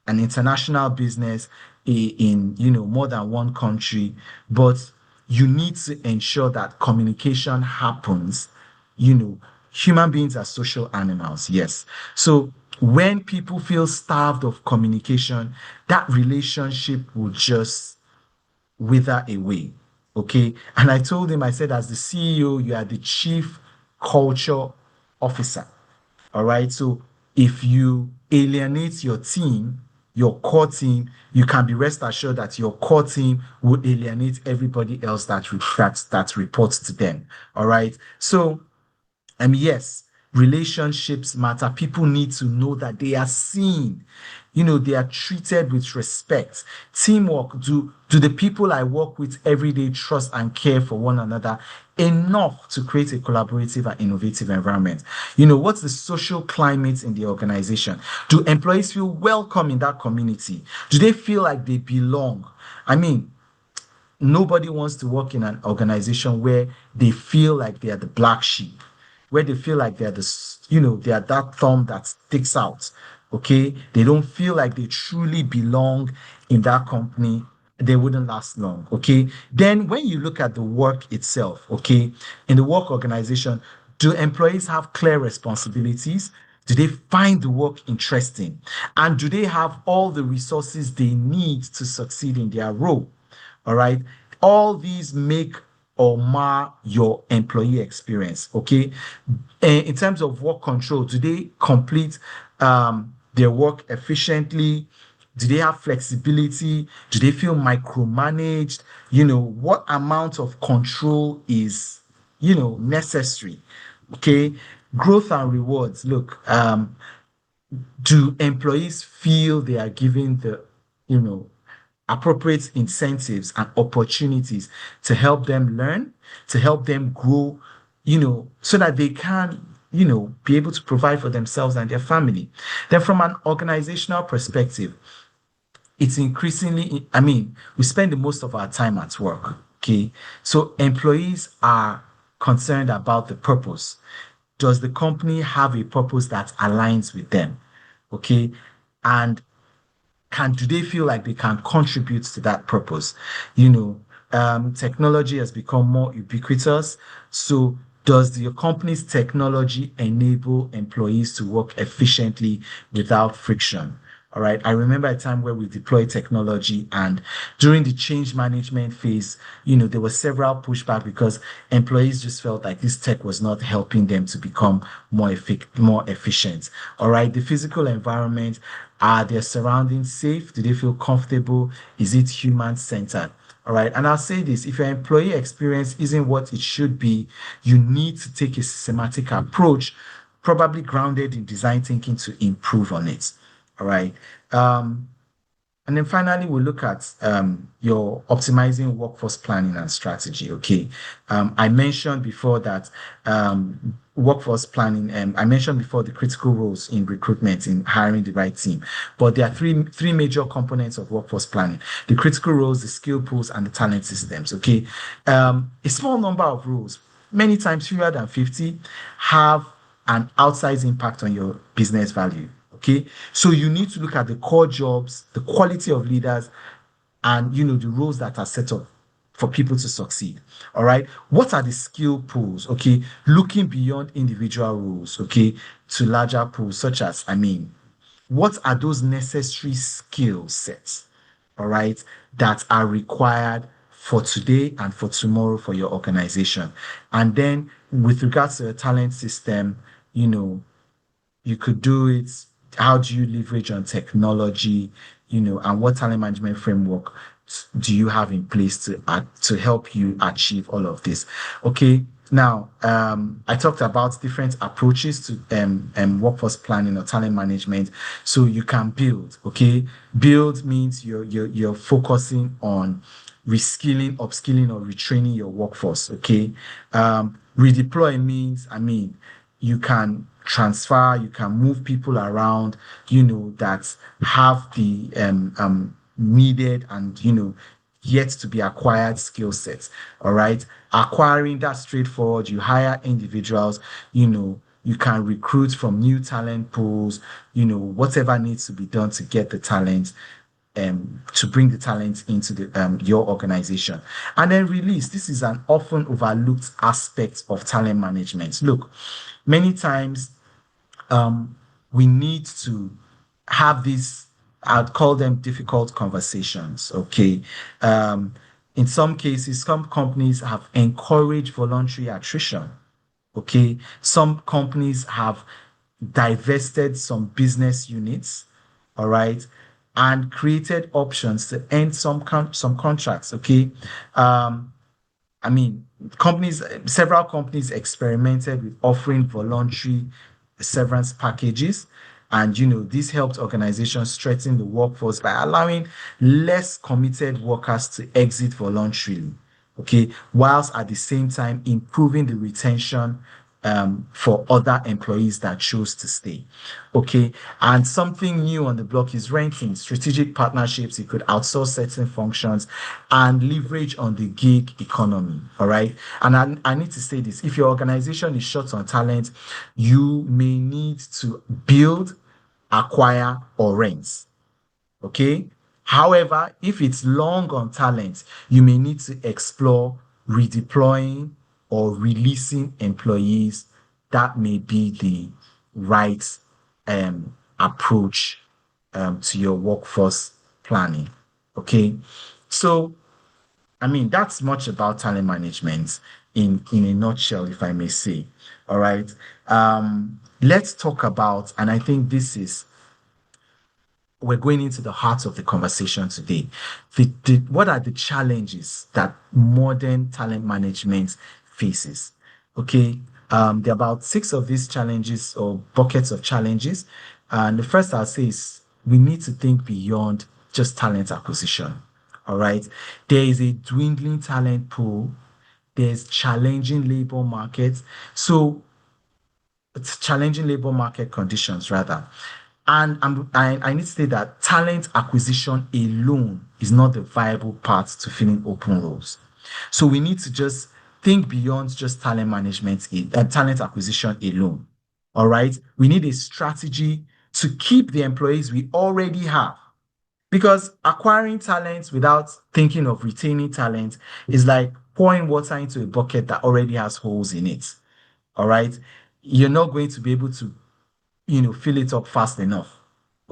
B: an international business in more than one country, but you need to ensure that communication happens. Human beings are social animals, yes. So when people feel starved of communication, that relationship will just wither away. Okay. And I told him, I said, as the CEO, you are the chief culture officer. All right. So if you alienate your team, your core team, you can be rest assured that your core team will alienate everybody else that reports to them. All right. So, yes, relationships matter. People need to know that they are seen. They are treated with respect. Teamwork. Do the people I work with every day trust and care for one another enough to create a collaborative and innovative environment? What's the social climate in the organization? Do employees feel welcome in that community? Do they feel like they belong? Nobody wants to work in an organization where they feel like they are the black sheep, where they feel like they're they are that thumb that sticks out. Okay. They don't feel like they truly belong in that company. They wouldn't last long. Okay. Then when you look at the work itself, okay, in the work organization, do employees have clear responsibilities? Do they find the work interesting? And do they have all the resources they need to succeed in their role? All right. All these make or mar your employee experience. Okay. In terms of work control, do they complete their work efficiently? Do they have flexibility? Do they feel micromanaged? What amount of control is, necessary? Okay. Growth and rewards. Look, do employees feel they are given the, appropriate incentives and opportunities to help them learn, to help them grow, so that they can, be able to provide for themselves and their family? Then from an organizational perspective, it's increasingly, we spend the most of our time at work. Okay. So employees are concerned about the purpose. Does the company have a purpose that aligns with them? Okay. And do they feel like they can contribute to that purpose? Technology has become more ubiquitous. So does your company's technology enable employees to work efficiently without friction? All right. I remember a time where we deployed technology, and during the change management phase, there were several pushback because employees just felt like this tech was not helping them to become more efficient. All right. The physical environment, are their surroundings safe? Do they feel comfortable? Is it human centered? All right. And I'll say this, if your employee experience isn't what it should be, you need to take a systematic approach, probably grounded in design thinking, to improve on it. All right. And then finally, we'll look at your optimizing workforce planning and strategy. Okay. I mentioned before that workforce planning, I mentioned before the critical roles in recruitment, in hiring the right team. But there are three major components of workforce planning: the critical roles, the skill pools, and the talent systems. Okay. A small number of roles, many times fewer than 50, have an outsized impact on your business value. Okay, so you need to look at the core jobs, the quality of leaders, and the roles that are set up for people to succeed. All right, what are the skill pools? Okay, looking beyond individual roles, okay, to larger pools, such as, what are those necessary skill sets, all right, that are required for today and for tomorrow for your organization? And then with regards to a talent system, you could do it. How do you leverage on technology, and what talent management framework do you have in place to help you achieve all of this? Okay. Now, I talked about different approaches to workforce planning or talent management. So you can build. Okay, build means you're focusing on reskilling, upskilling, or retraining your workforce. Okay, redeploy means, you can transfer, you can move people around, that have the needed and yet to be acquired skill sets. All right. Acquiring, that's straightforward. You hire individuals, you can recruit from new talent pools, whatever needs to be done to get the talent, to bring the talent into your organization. And then release. This is an often overlooked aspect of talent management. Look, many times we need to have these, I'd call them difficult conversations. Okay. In some cases, some companies have encouraged voluntary attrition. Okay. Some companies have divested some business units. All right. And created options to end some contracts. Okay. Several companies experimented with offering voluntary severance packages, and this helped organizations strengthen the workforce by allowing less committed workers to exit voluntarily. Okay, whilst at the same time improving the retention for other employees that chose to stay. Okay, and something new on the block is renting, strategic partnerships. You could outsource certain functions and leverage on the gig economy. All right, and I need to say this: if your organization is short on talent, you may need to build, acquire, or rent. Okay. However, if it's long on talent, you may need to explore redeploying or releasing employees. That may be the right approach to your workforce planning. Okay. So, that's much about talent management in a nutshell, if I may say. All right. Let's talk about, and I think we're going into the heart of the conversation today. What are the challenges that modern talent management faces? Okay. There are about 6 of these challenges, or buckets of challenges. And the first I'll say is we need to think beyond just talent acquisition. All right. There is a dwindling talent pool. There's challenging labor markets. So it's challenging labor market conditions, rather. And I need to say that talent acquisition alone is not the viable path to filling open roles. So we need to just think beyond just talent management and talent acquisition alone. All right. We need a strategy to keep the employees we already have. Because acquiring talent without thinking of retaining talent is like pouring water into a bucket that already has holes in it. All right. You're not going to be able to fill it up fast enough.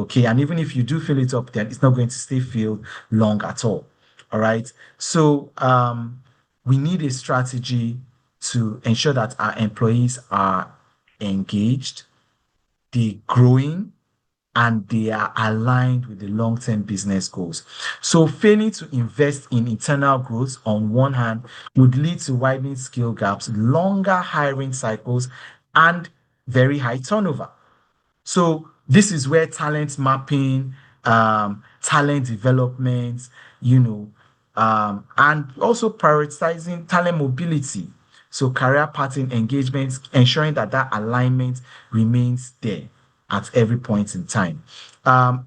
B: Okay. And even if you do fill it up, then it's not going to stay filled long at all. All right. So we need a strategy to ensure that our employees are engaged, they're growing, and they are aligned with the long-term business goals. So failing to invest in internal growth on one hand would lead to widening skill gaps, longer hiring cycles, and very high turnover. So this is where talent mapping, talent development, and also prioritizing talent mobility. So career pattern engagements, ensuring that alignment remains there at every point in time.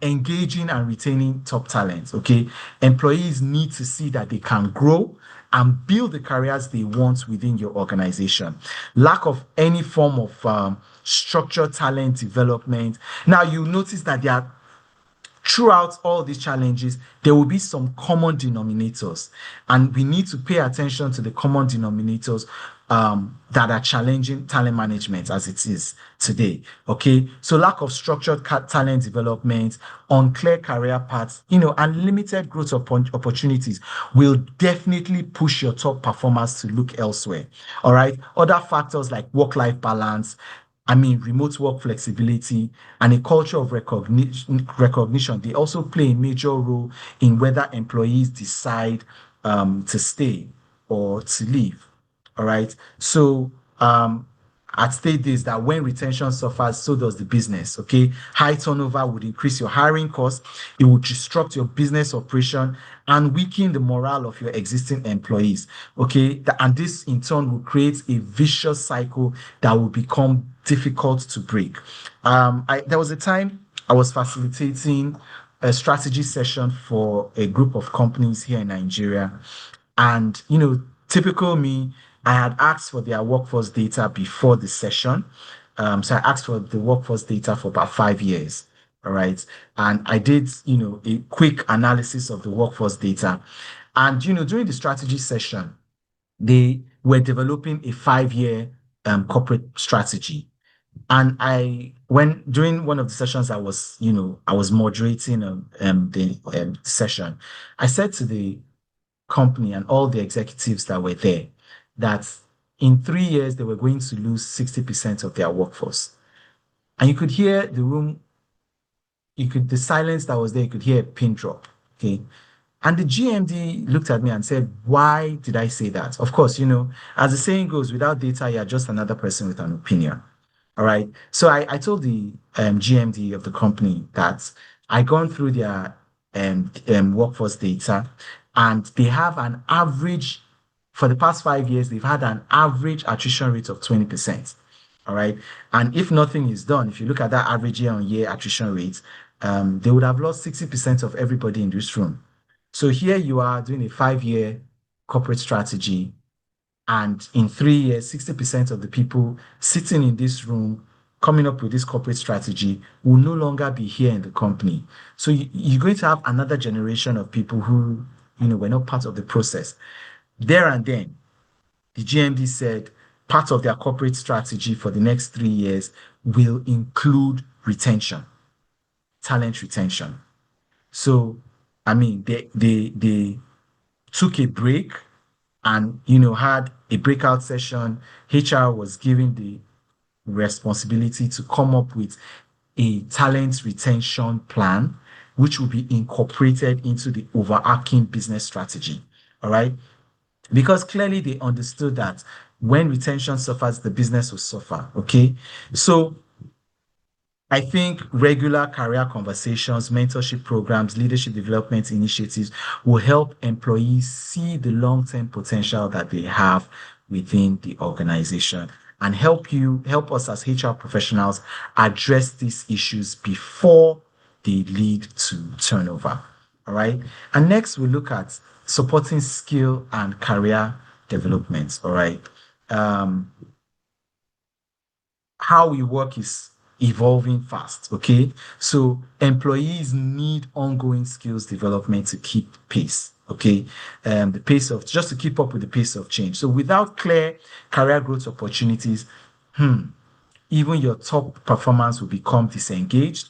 B: Engaging and retaining top talent. Okay. Employees need to see that they can grow and build the careers they want within your organization. Lack of any form of structured talent development. Now you notice that there are, throughout all these challenges, there will be some common denominators, and we need to pay attention to the common denominators that are challenging talent management as it is today. Okay, so lack of structured talent development, unclear career paths, and limited growth opportunities will definitely push your top performers to look elsewhere. All right, other factors like work-life balance, remote work flexibility, and a culture of recognition, they also play a major role in whether employees decide to stay or to leave. All right. So at state this that when retention suffers, so does the business. Okay. High turnover would increase your hiring costs. It would disrupt your business operation and weaken the morale of your existing employees. Okay. And this in turn will create a vicious cycle that will become difficult to break. There was a time I was facilitating a strategy session for a group of companies here in Nigeria. And, typical me, I had asked for their workforce data before the session. So I asked for the workforce data for about 5 years. All right. And I did, a quick analysis of the workforce data. And, during the strategy session, they were developing a 5-year corporate strategy. And during one of the sessions, I was moderating the session. I said to the company and all the executives that were there that in 3 years, they were going to lose 60% of their workforce. And you could hear the room, the silence that was there, you could hear a pin drop. Okay. And the GMD looked at me and said, "Why did I say that?" Of course, as the saying goes, without data, you're just another person with an opinion. All right. So I told the GMD of the company that I gone through their workforce data, and they have an average, for the past 5 years, they've had an average attrition rate of 20%. All right. And if nothing is done, if you look at that average year-on-year attrition rate, they would have lost 60% of everybody in this room. So here you are doing a 5-year corporate strategy, and in 3 years, 60% of the people sitting in this room coming up with this corporate strategy will no longer be here in the company. So you're going to have another generation of people who, were not part of the process. There and then, the GMD said part of their corporate strategy for the next 3 years will include retention, talent retention. So, they took a break and, had a breakout session. HR was given the responsibility to come up with a talent retention plan, which will be incorporated into the overarching business strategy. All right. Because clearly they understood that when retention suffers, the business will suffer. Okay. So I think regular career conversations, mentorship programs, leadership development initiatives will help employees see the long-term potential that they have within the organization and help us as HR professionals address these issues before they lead to turnover. All right. And next we look at supporting skill and career development. All right. How we work is evolving fast. Okay. So employees need ongoing skills development to keep pace. Okay. The pace of, just to keep up with the pace of change. So without clear career growth opportunities, even your top performance will become disengaged.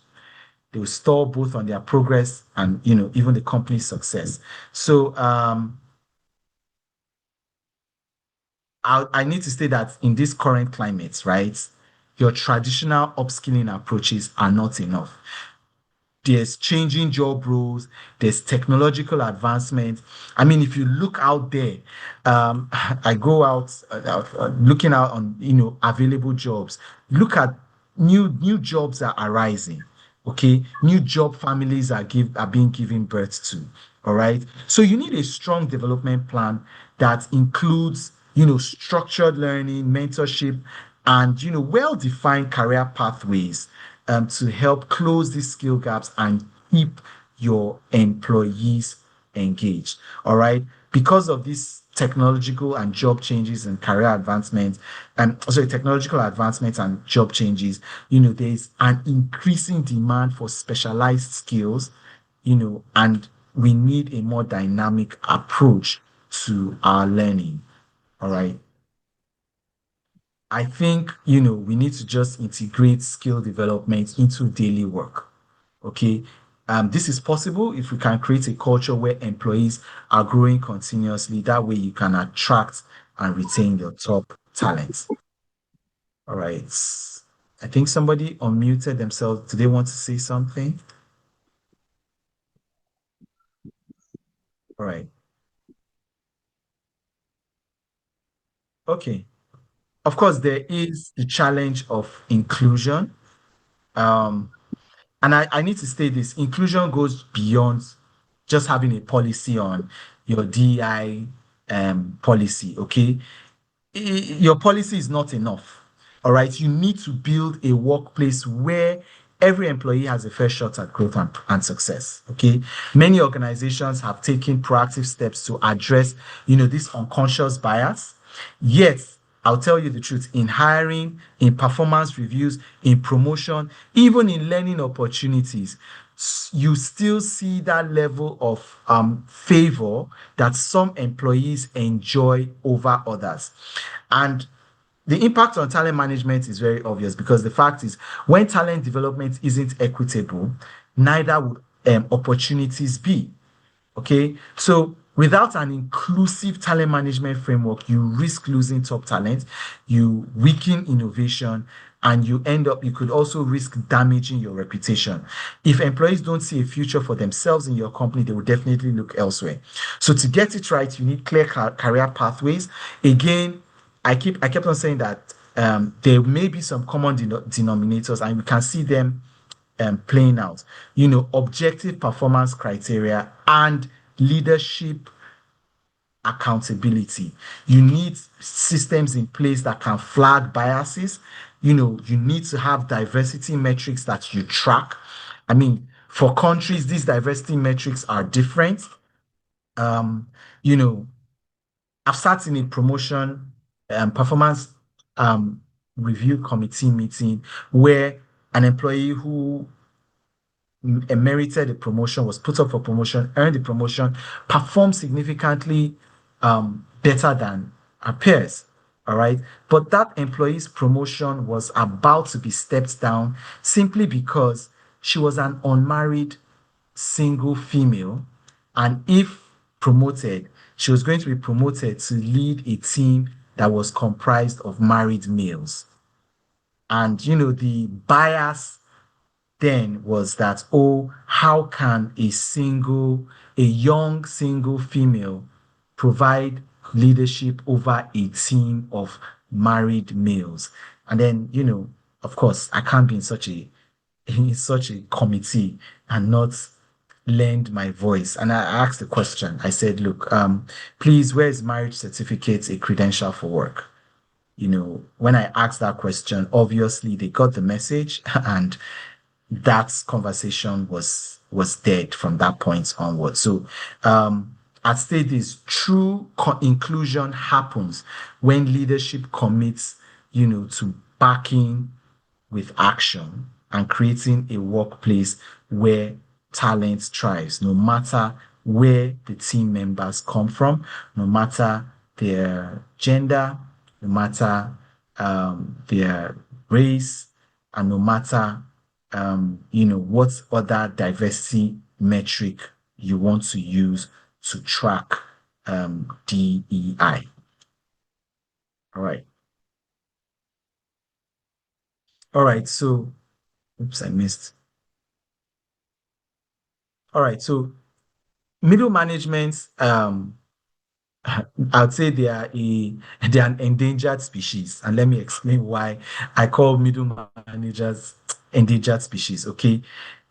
B: They will stall both on their progress and, even the company's success. So I need to say that in this current climate, right, your traditional upskilling approaches are not enough. There's changing job roles, there's technological advancement. I mean, if you look out there, I go out looking out on available jobs. Look at new jobs are arising. Okay, new job families are being given birth to. All right, so you need a strong development plan that includes structured learning, mentorship, and well-defined career pathways to help close these skill gaps and keep your employees engaged. All right. Because of these technological and job changes and career advancements, technological advancements and job changes, there's an increasing demand for specialized skills, and we need a more dynamic approach to our learning. All right. I think, we need to just integrate skill development into daily work. Okay. This is possible if we can create a culture where employees are growing continuously. That way you can attract and retain your top talents. All right. I think somebody unmuted themselves. Do they want to say something? All right. Okay. Of course, there is the challenge of inclusion. And I need to state this, inclusion goes beyond just having a policy on your DI policy, okay? Your policy is not enough, all right? You need to build a workplace where every employee has a fair shot at growth and success, okay? Many organizations have taken proactive steps to address, this unconscious bias, yet I'll tell you the truth, in hiring, in performance reviews, in promotion, even in learning opportunities, you still see that level of favor that some employees enjoy over others. And the impact on talent management is very obvious because the fact is, when talent development isn't equitable, neither would opportunities be. Okay, so without an inclusive talent management framework, you risk losing top talent, you weaken innovation, and you could also risk damaging your reputation. If employees don't see a future for themselves in your company, they will definitely look elsewhere. So to get it right, you need clear career pathways. Again, I kept on saying that there may be some common denominators, and we can see them playing out, objective performance criteria and leadership accountability. You need systems in place that can flag biases. You need to have diversity metrics that you track. I mean, for countries, these diversity metrics are different. I've sat in a promotion performance review committee meeting where an employee who merited a promotion, was put up for promotion, earned the promotion, performed significantly better than her peers. All right. But that employee's promotion was about to be stepped down simply because she was an unmarried single female. And if promoted, she was going to be promoted to lead a team that was comprised of married males. And, the bias then was that, how can a young single female provide leadership over a team of married males? And then, of course, I can't be in such a committee and not lend my voice. And I asked the question. I said, look, please, where is marriage certificate a credential for work? When I asked that question, obviously they got the message, and that conversation was dead from that point onward. So I'd say this: true inclusion happens when leadership commits, to backing with action and creating a workplace where talent thrives, no matter where the team members come from, no matter their gender, no matter their race, and no matter what other diversity metric you want to use to track DEI. All right. All right. So, oops, I missed. All right. So, middle management, I'd say they are an endangered species, and let me explain why I call middle managers endangered species. Okay,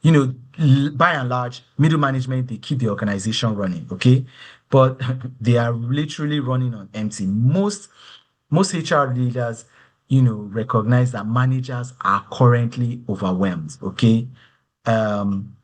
B: by and large, middle management, they keep the organization running. Okay, but they are literally running on empty. Most HR leaders, recognize that managers are currently overwhelmed. Okay, um,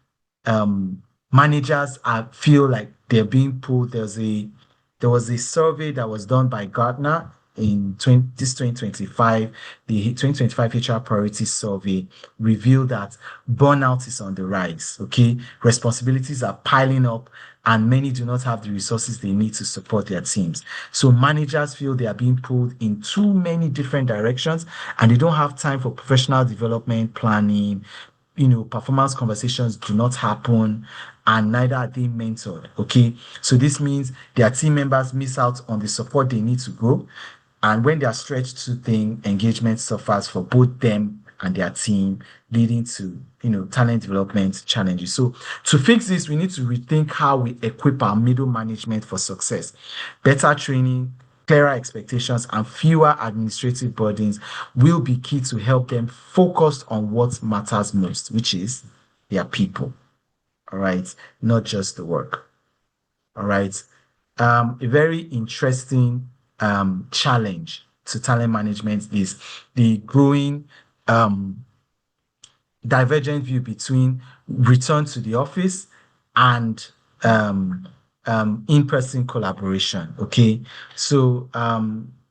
B: managers feel like they're being pulled. There was a survey that was done by Gartner in 2025. The 2025 HR Priority Survey revealed that burnout is on the rise. Okay, responsibilities are piling up, and many do not have the resources they need to support their teams. So managers feel they are being pulled in too many different directions, and they don't have time for professional development, planning, performance conversations do not happen, and neither are they mentored. Okay. So this means their team members miss out on the support they need to grow. And when they are stretched too thin, engagement suffers for both them and their team, leading to, talent development challenges. So to fix this, we need to rethink how we equip our middle management for success. Better training, clearer expectations, and fewer administrative burdens will be key to help them focus on what matters most, which is their people. All right, not just the work. All right. A very interesting challenge to talent management is the growing divergent view between return to the office and in-person collaboration. Okay, so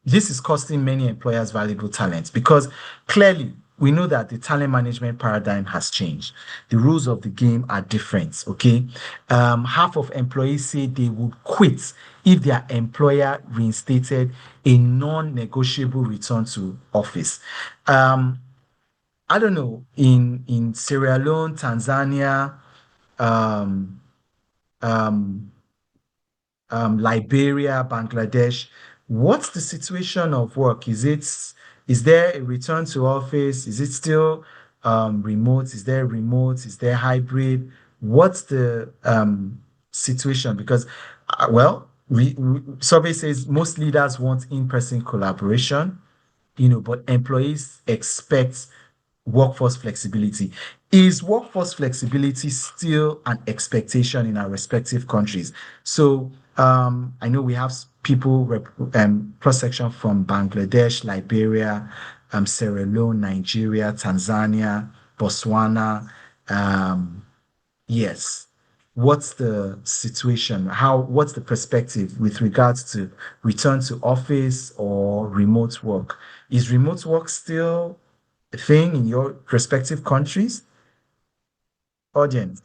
B: this is costing many employers valuable talent because clearly we know that the talent management paradigm has changed. The rules of the game are different. Okay, half of employees say they would quit if their employer reinstated a non-negotiable return to office. I don't know, in Sierra Leone, Tanzania, um, um, Liberia, Bangladesh, what's the situation of work? Is there a return to office? Is it still remote? Is there remote? Is there hybrid? What's the situation? Because, well, survey says most leaders want in-person collaboration, but employees expect workforce flexibility. Is workforce flexibility still an expectation in our respective countries? So I know we have people cross-section from Bangladesh, Liberia, Sierra Leone, Nigeria, Tanzania, Botswana. Yes. What's the situation? What's the perspective with regards to return to office or remote work? Is remote work still a thing in your respective countries? Audience.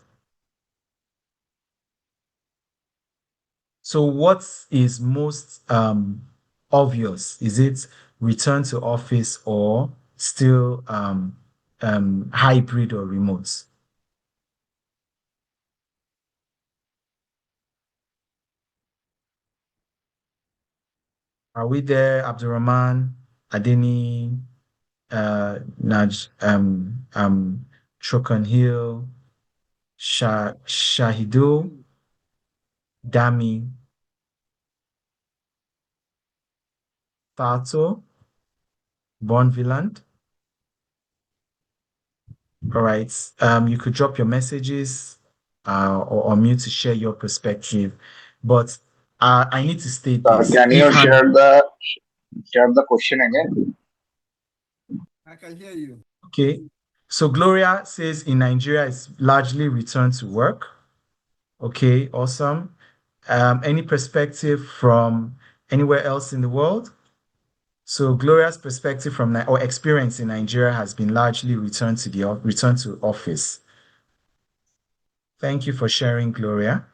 B: So what is most obvious? Is it return to office or still hybrid or remote? Are we there, Abdurrahman, Adeni, Naj, Trokan Hill, Shahido, Dami, Fato, Bonviland? All right. You could drop your messages or mute to share your perspective. But I need to state this.
D: Can you share the question again?
E: I can hear you.
B: Okay. So Gloria says in Nigeria it's largely returned to work. Okay, awesome. Any perspective from anywhere else in the world? So Gloria's perspective from or experience in Nigeria has been largely returned to office. Thank you for sharing, Gloria.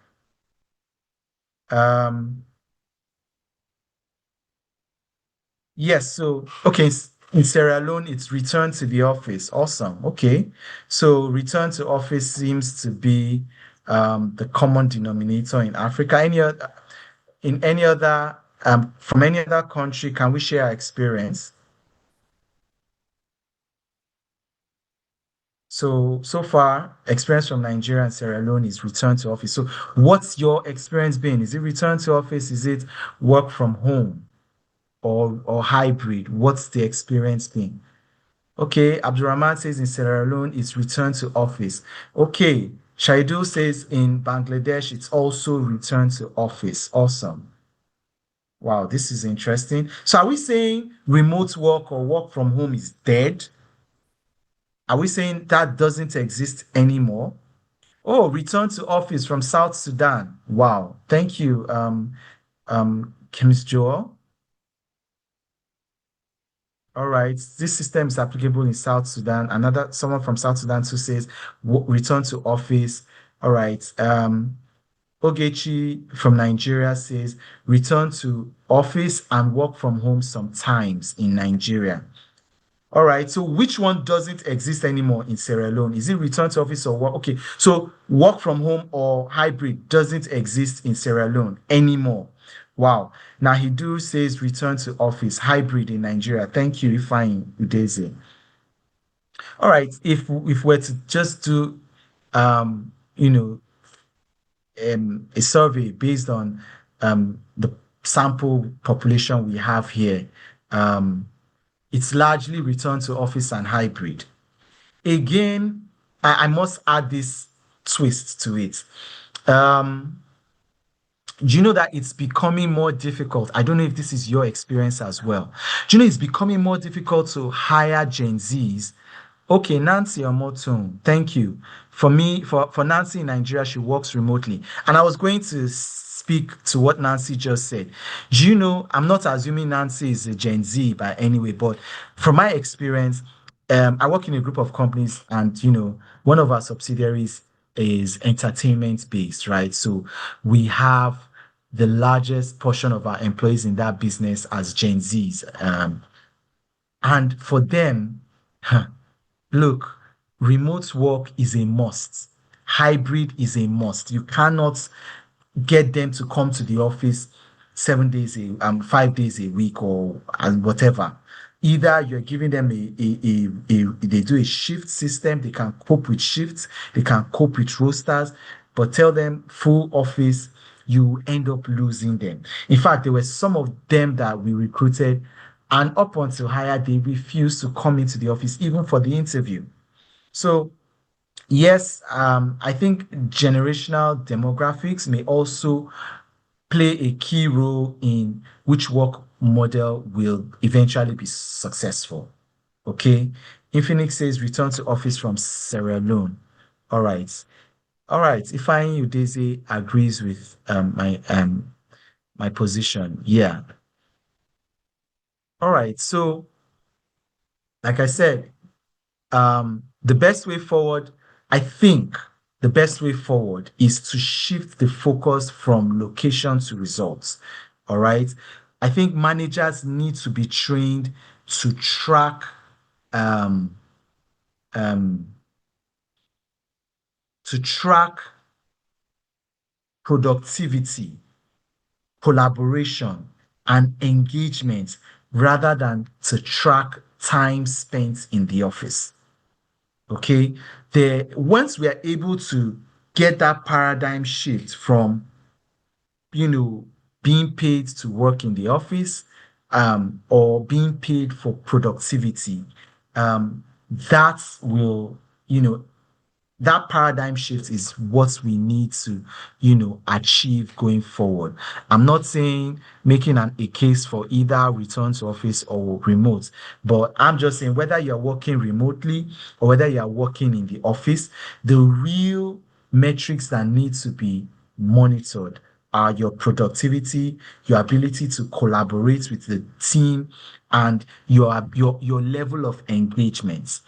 B: Yes, so okay, In Sierra Leone, it's return to the office. Awesome. Okay. So return to office seems to be the common denominator in Africa. In any other from any other country, can we share our experience? So far, experience from Nigeria and Sierra Leone is return to office. So what's your experience been? Is it return to office? Is it work from home or hybrid? What's the experience been? Okay, Abdurrahman says in Sierra Leone it's return to office. Okay, Shaidu says in Bangladesh it's also return to office. Awesome. Wow, this is interesting. So are we saying remote work or work from home is dead? Are we saying that doesn't exist anymore? Oh, return to office from South Sudan. Wow. Thank you, Chemist Joel. All right. This system is applicable in South Sudan. Someone from South Sudan too says return to office. All right. Ogechi from Nigeria says return to office and work from home sometimes in Nigeria. All right. So which one doesn't exist anymore in Sierra Leone? Is it return to office or work? Okay. So work from home or hybrid doesn't exist in Sierra Leone anymore. Wow. Nahidu says return to office, hybrid in Nigeria. Thank you, Ifeanyi Udeze. All right. If we're to just do you know, a survey based on the sample population we have here, it's largely return to office and hybrid. Again, I must add this twist to it. Do you know that it's becoming more difficult? I don't know if this is your experience as well. Do you know it's becoming more difficult to hire Gen Zs? Okay, Nancy Omotun, thank you. For me, for Nancy in Nigeria, she works remotely. And I was going to speak to what Nancy just said. Do you know, I'm not assuming Nancy is a Gen Z by any way, but from my experience, I work in a group of companies and, one of our subsidiaries is entertainment based, right? So we have the largest portion of our employees in that business as Gen Zs. And for them, look, remote work is a must. Hybrid is a must. You cannot get them to come to the office 5 days a week or whatever. Either you're giving them they do a shift system, they can cope with shifts, they can cope with rosters, but tell them full office, you end up losing them. In fact, there were some of them that we recruited, and up until hire, they refused to come into the office even for the interview. So yes, I think generational demographics may also play a key role in which work model will eventually be successful. Okay. Infinix says return to office from Sierra Leone. All right. All right. Ifeanyi Udeze agrees with my position. Yeah. All right. So, like I said, the best way forward, I think the best way forward is to shift the focus from location to results. All right. I think managers need to be trained to track productivity, collaboration, and engagement rather than to track time spent in the office. Okay, once we are able to get that paradigm shift from, being paid to work in the office, or being paid for productivity, that will, that paradigm shift is what we need to, achieve going forward. I'm not saying making a case for either return to office or remote, but I'm just saying whether you're working remotely or whether you're working in the office, the real metrics that need to be monitored are your productivity, your ability to collaborate with the team, and your level of engagement.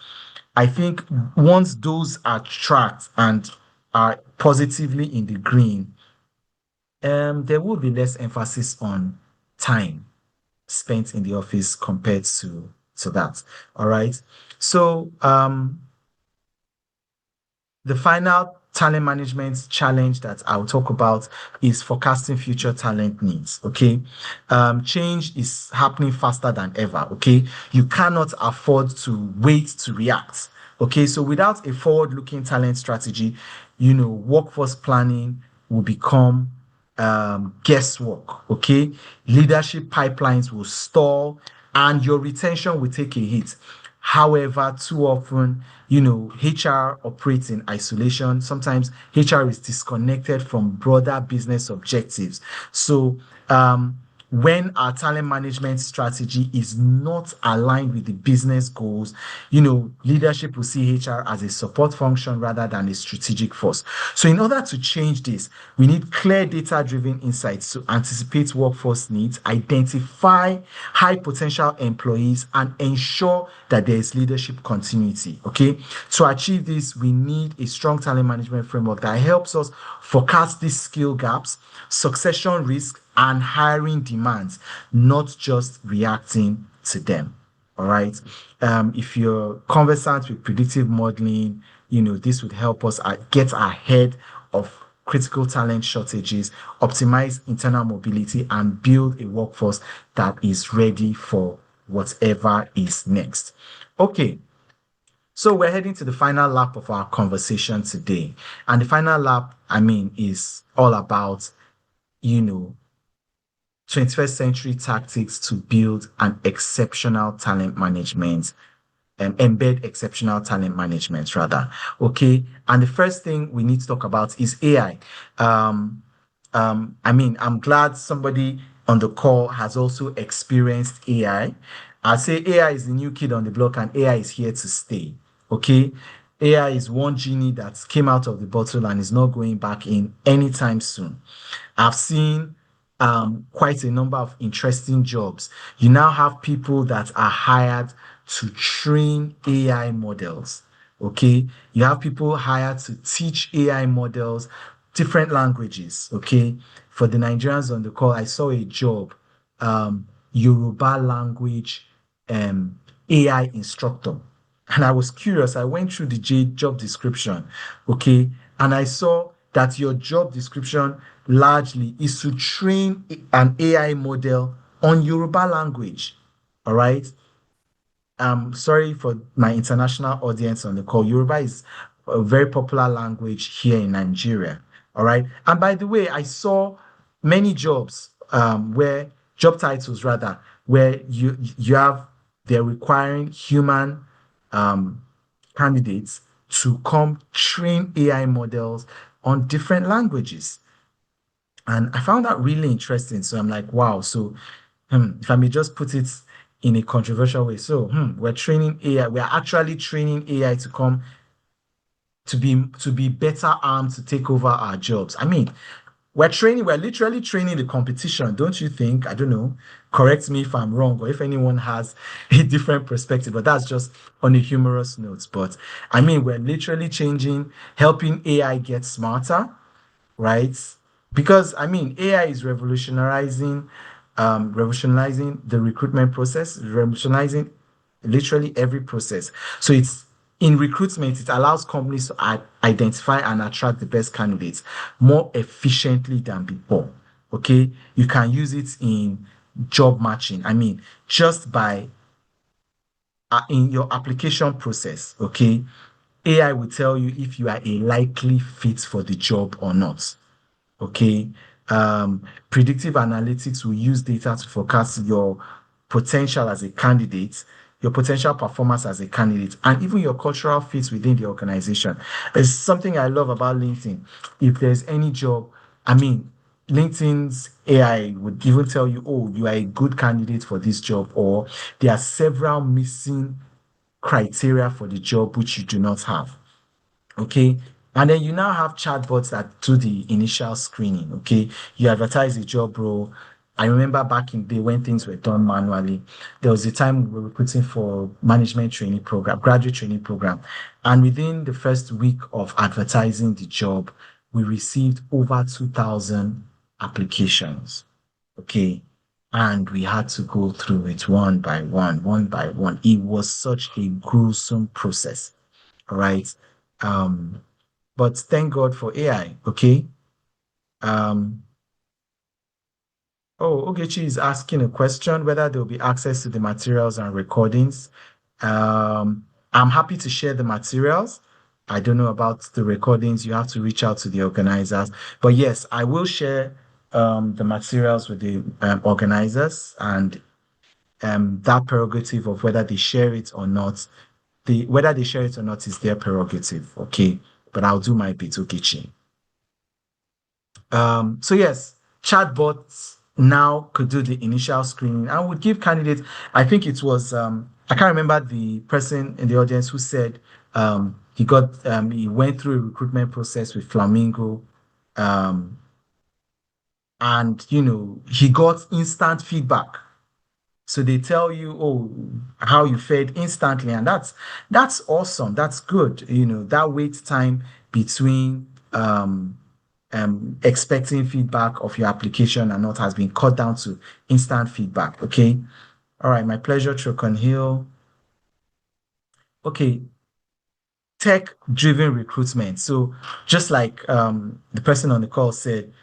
B: I think once those are tracked and are positively in the green, there will be less emphasis on time spent in the office compared to to that. All right. So the final talent management challenge that I'll talk about is forecasting future talent needs. Okay. Change is happening faster than ever. Okay. You cannot afford to wait to react. Okay. So without a forward-looking talent strategy, workforce planning will become guesswork. Okay. Leadership pipelines will stall and your retention will take a hit. However, too often, HR operates in isolation. Sometimes HR is disconnected from broader business objectives. So, when our talent management strategy is not aligned with the business goals, leadership will see HR as a support function rather than a strategic force. So in order to change this, we need clear data-driven insights to anticipate workforce needs, identify high potential employees, and ensure that there is leadership continuity. Okay. To achieve this, we need a strong talent management framework that helps us forecast these skill gaps, succession risk, and hiring demands, not just reacting to them. All right. If you're conversant with predictive modeling, this would help us get ahead of critical talent shortages, optimize internal mobility, and build a workforce that is ready for whatever is next. Okay. So we're heading to the final lap of our conversation today. And the final lap, is all about, 21st century tactics to build an exceptional talent management, embed exceptional talent management rather. Okay. And the first thing we need to talk about is AI. I'm glad somebody on the call has also experienced AI. I say AI is the new kid on the block and AI is here to stay. Okay. AI is one genie that came out of the bottle and is not going back in anytime soon. I've seen quite a number of interesting jobs. You now have people that are hired to train AI models. Okay. You have people hired to teach AI models different languages. Okay. For the Nigerians on the call, I saw a job, Yoruba language AI instructor. And I was curious. I went through the job description. Okay. And I saw that your job description largely is to train an AI model on Yoruba language. All right. Sorry for my international audience on the call. Yoruba is a very popular language here in Nigeria. All right. And by the way, I saw many jobs where job titles rather, where they're requiring human candidates to come train AI models on different languages. And I found that really interesting. So I'm like, wow. So if I may just put it in a controversial way. So we're training AI. We're actually training AI to come to be better armed to take over our jobs. We're literally training the competition, don't you think? I don't know. Correct me if I'm wrong, or if anyone has a different perspective, but that's just on a humorous note. But we're literally helping AI get smarter, right? Because AI is revolutionizing the recruitment process, revolutionizing literally every process. So in recruitment, it allows companies to identify and attract the best candidates more efficiently than before. Okay, you can use it in job matching. Just by in your application process. Okay, AI will tell you if you are a likely fit for the job or not. Okay. Predictive analytics will use data to forecast your potential as a candidate, your potential performance as a candidate, and even your cultural fit within the organization. There's something I love about LinkedIn. If there's any job, LinkedIn's AI would even tell you, oh, you are a good candidate for this job, or there are several missing criteria for the job which you do not have. Okay. And then you now have chatbots that do the initial screening. Okay. You advertise a job role. I remember back in the day when things were done manually, there was a time we were recruiting for management training program, graduate training program. And within the first week of advertising the job, we received over 2,000 applications. Okay. And we had to go through it one by one, one by one. It was such a gruesome process, right? But thank God for AI, okay? Ogechi is asking a question whether there will be access to the materials and recordings. I'm happy to share the materials. I don't know about the recordings. You have to reach out to the organizers. But yes, I will share the materials with the organizers, and that prerogative of whether they share it or not, whether they share it or not is their prerogative, okay? But I'll do my bit, Ogechi. So yes, chatbots now could do the initial screening and would give candidates. I think it was I can't remember the person in the audience who said he went through a recruitment process with Flamingo, and he got instant feedback. So they tell you, how you fared instantly, and that's awesome. That's good. That wait time between expecting feedback of your application and not has been cut down to instant feedback. Okay. All right. My pleasure, 𝗀𝗃𝗃𝗃𝗃. Okay. Tech-driven recruitment. So just like the person on the call said,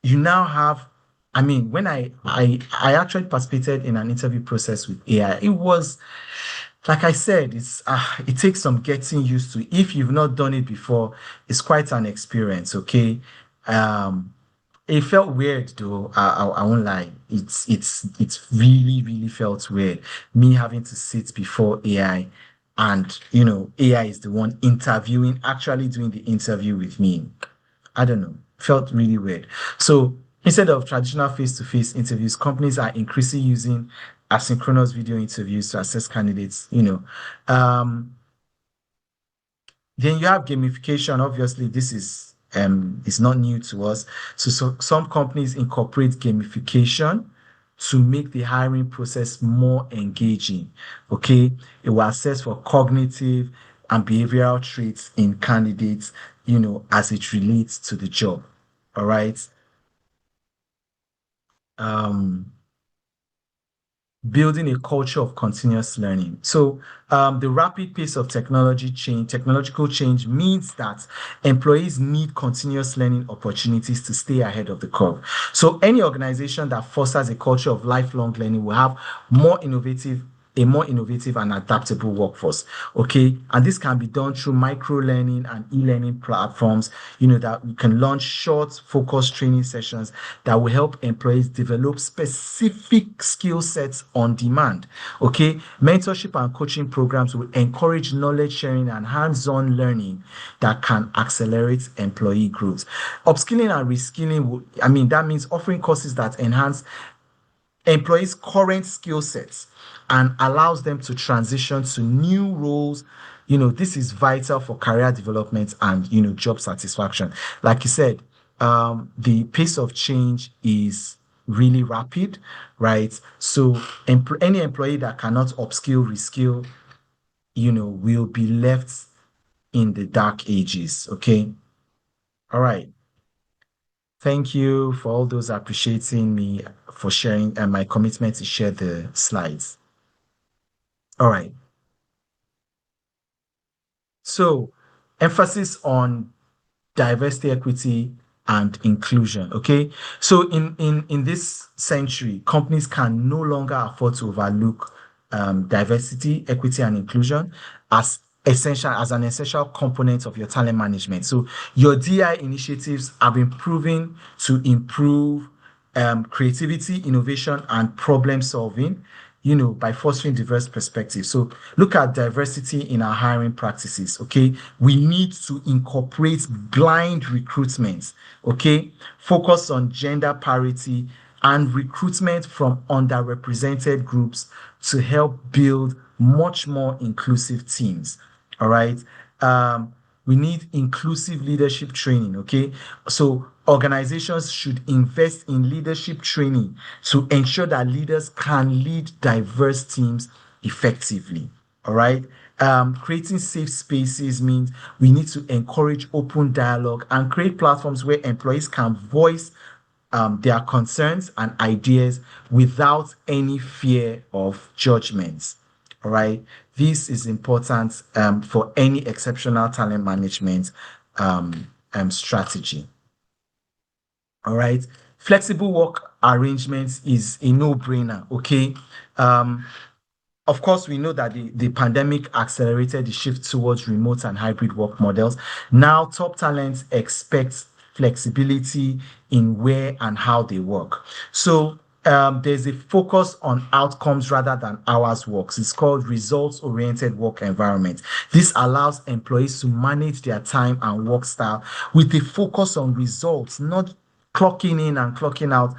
B: you now have, when I actually participated in an interview process with AI, it was, like I said, it takes some getting used to. If you've not done it before, it's quite an experience, okay? It felt weird though. I won't lie. It's really, really felt weird. Me having to sit before AI, and AI is the one actually doing the interview with me. I don't know. Felt really weird. So instead of traditional face-to-face interviews, companies are increasingly using asynchronous video interviews to assess candidates. Then you have gamification. Obviously, this is not new to us. So some companies incorporate gamification to make the hiring process more engaging. Okay, it will assess for cognitive and behavioral traits in candidates, as it relates to the job. All right. Building a culture of continuous learning. So the rapid pace of technological change means that employees need continuous learning opportunities to stay ahead of the curve. So any organization that fosters a culture of lifelong learning will have a more innovative and adaptable workforce. Okay. And this can be done through micro-learning and e-learning platforms, that we can launch short, focused training sessions that will help employees develop specific skill sets on demand. Okay. Mentorship and coaching programs will encourage knowledge sharing and hands-on learning that can accelerate employee growth. Upskilling and reskilling that means offering courses that enhance employees' current skill sets and allows them to transition to new roles. This is vital for career development and, job satisfaction. Like you said, the pace of change is really rapid, right? So any employee that cannot upskill, reskill, will be left in the dark ages. Okay. All right. Thank you for all those appreciating me for sharing and my commitment to share the slides. All right. So emphasis on diversity, equity, and inclusion. Okay. So in this century, companies can no longer afford to overlook diversity, equity, and inclusion as an essential component of your talent management. So your DI initiatives have been proven to improve creativity, innovation, and problem solving, by fostering diverse perspectives. So look at diversity in our hiring practices, okay? We need to incorporate blind recruitment, okay? Focus on gender parity and recruitment from underrepresented groups to help build much more inclusive teams, all right? We need inclusive leadership training, okay? So organizations should invest in leadership training to ensure that leaders can lead diverse teams effectively, all right? Creating safe spaces means we need to encourage open dialogue and create platforms where employees can voice their concerns and ideas without any fear of judgments. All right. This is important for any exceptional talent management strategy. All right. Flexible work arrangements is a no-brainer. Okay. Of course, we know that the pandemic accelerated the shift towards remote and hybrid work models. Now, top talents expect flexibility in where and how they work. So there's a focus on outcomes rather than hours works. It's called results-oriented work environment. This allows employees to manage their time and work style with a focus on results, not clocking in and clocking out.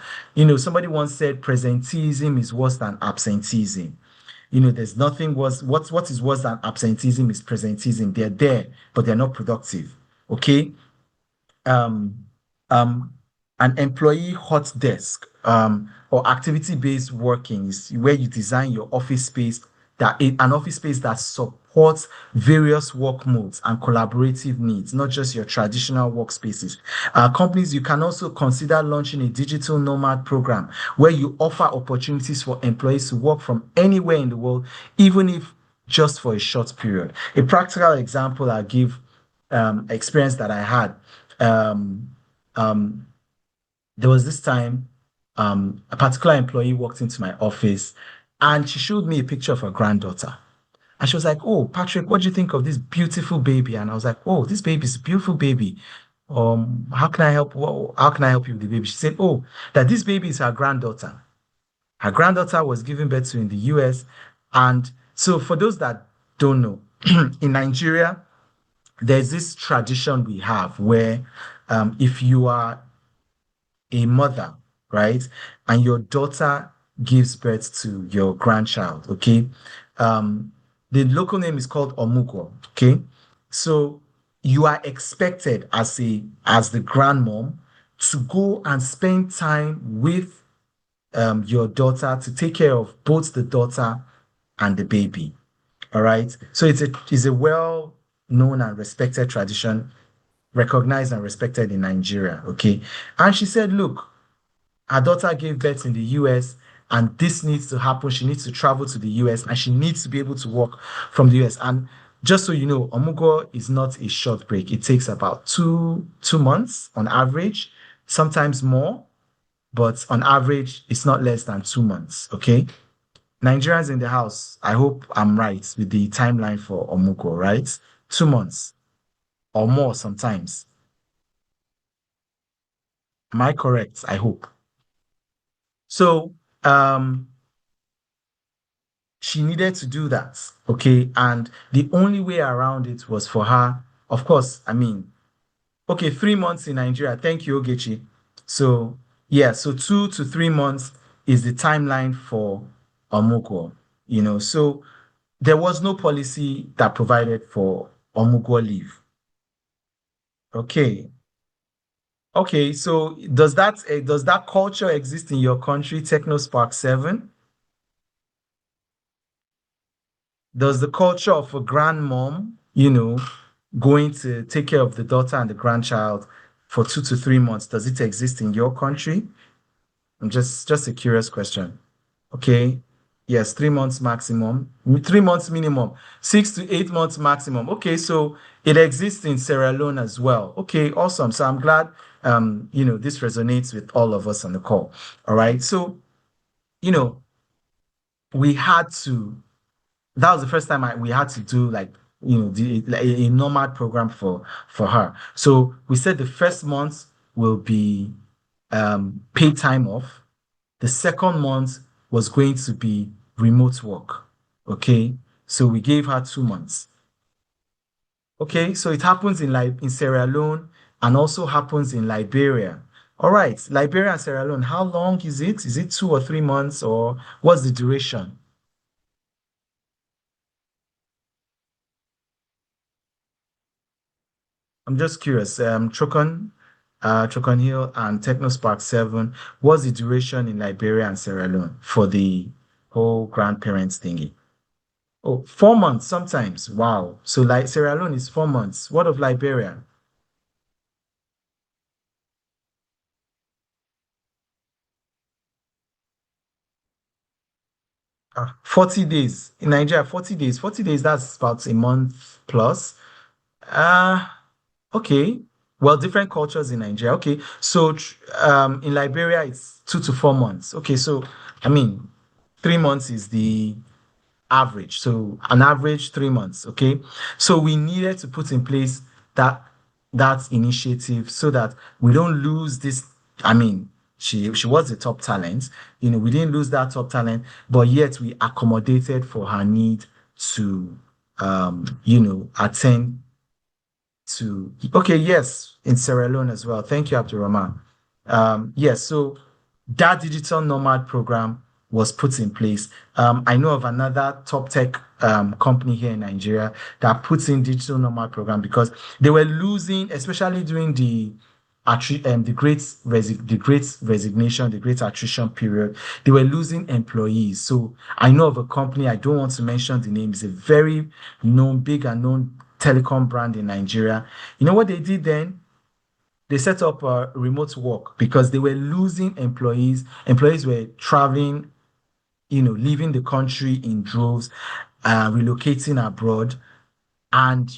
B: Somebody once said presenteeism is worse than absenteeism. There's nothing worse. What is worse than absenteeism is presenteeism. They're there, but they're not productive. Okay. An employee hot desk or activity-based working is where you design your office space an office space that supports various work modes and collaborative needs, not just your traditional workspaces. Companies, you can also consider launching a digital nomad program where you offer opportunities for employees to work from anywhere in the world, even if just for a short period. A practical example I'll give, experience that I had. There was this time, a particular employee walked into my office and she showed me a picture of her granddaughter. And she was like, "Oh, Patrick, what do you think of this beautiful baby?" And I was like, "Oh, this baby is a beautiful baby. How can I help? How can I help you with the baby?" She said, "Oh, that this baby is her granddaughter. Her granddaughter was given birth to in the US." And so for those that don't know, in Nigeria, there's this tradition we have where if you are a mother, right, and your daughter gives birth to your grandchild, okay, the local name is called Omugo, okay? So you are expected as the grandmom to go and spend time with your daughter to take care of both the daughter and the baby. All right. So it's a well-known and respected tradition, recognized and respected in Nigeria. Okay. And she said, look, her daughter gave birth in the US and this needs to happen. She needs to travel to the US and she needs to be able to work from the US. And just so you know, Omugo is not a short break. It takes about two months on average, sometimes more, but on average, it's not less than 2 months. Okay. Nigerians in the house, I hope I'm right with the timeline for Omugo, right? 2 months or more sometimes. Am I correct? I hope. So she needed to do that, okay? And the only way around it was for her, of course, okay, 3 months in Nigeria. Thank you, Ogechi. So, yeah, so 2 to 3 months is the timeline for Omugo, So there was no policy that provided for Omugo leave. Okay. Okay, so does that culture exist in your country, 𝗏𝗏𝗏𝗏𝗏𝗏𝗏𝗏? Does the culture of a grandmom, going to take care of the daughter and the grandchild for 2 to 3 months, does it exist in your country? I'm just a curious question. Okay. Yes, 3 months maximum, 3 months minimum, 6 to 8 months maximum. Okay, so it exists in Sierra Leone as well. Okay, awesome. So I'm glad, this resonates with all of us on the call. All right. So, we had to, that was the first time we had to do a nomad program for her. So we said the first month will be paid time off. The second month was going to be remote work. Okay, so we gave her 2 months. Okay, so it happens in Sierra Leone and also happens in Liberia. All right, Liberia and Sierra Leone, how long is it? Is it 2 or 3 months or what's the duration? I'm just curious. Trocon Hill and 𝗏𝗏𝗏𝗏𝗏𝗏𝗏𝗏𝗏𝗏, what's the duration in Liberia and Sierra Leone for the whole grandparents thingy? Oh, 4 months sometimes. Wow. So like Sierra Leone is 4 months. What of Liberia? 40 days. In Nigeria, 40 days. 40 days, that's about a month plus. Okay. Well, different cultures in Nigeria. Okay. So in Liberia, it's 2 to 4 months. Okay. So, I mean, 3 months is the average. So an average 3 months. Okay. So we needed to put in place that initiative so that we don't lose this. I mean, she was the top talent. We didn't lose that top talent, but yet we accommodated for her need to attend to. Okay, yes, in Sierra Leone as well. Thank you, Abdurrahman. Yes, so that digital nomad program was put in place. I know of another top tech company here in Nigeria that puts in digital nomad program because they were losing, especially during the great resignation, the great attrition period. They were losing employees. So I know of a company, I don't want to mention the name, it's a very big and known telecom brand in Nigeria. You know what they did then? They set up remote work because they were losing employees. Employees were traveling, leaving the country in droves, relocating abroad. And,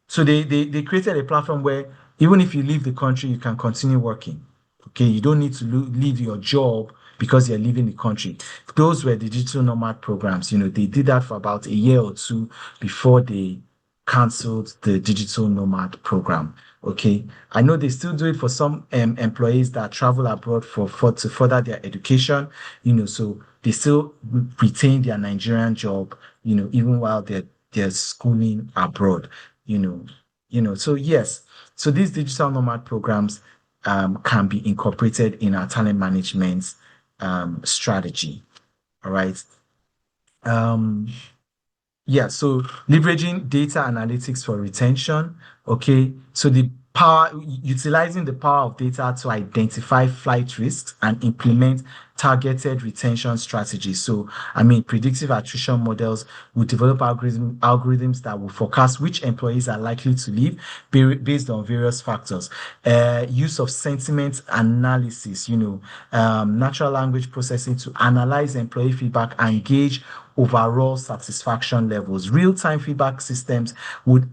B: so they created a platform where even if you leave the country, you can continue working. Okay, you don't need to leave your job because you're leaving the country. Those were the digital nomad programs. They did that for about a year or two before they canceled the digital nomad program. Okay, I know they still do it for some employees that travel abroad to further their education. So they still retain their Nigerian job. Even while they're schooling abroad. So yes, so these digital nomad programs can be incorporated in our talent management strategy. All right. Yeah, so leveraging data analytics for retention. Okay, so utilizing the power of data to identify flight risks and implement targeted retention strategies. So, I mean, predictive attrition models will develop algorithms that will forecast which employees are likely to leave based on various factors. Use of sentiment analysis, natural language processing to analyze employee feedback and gauge overall satisfaction levels. Real-time feedback systems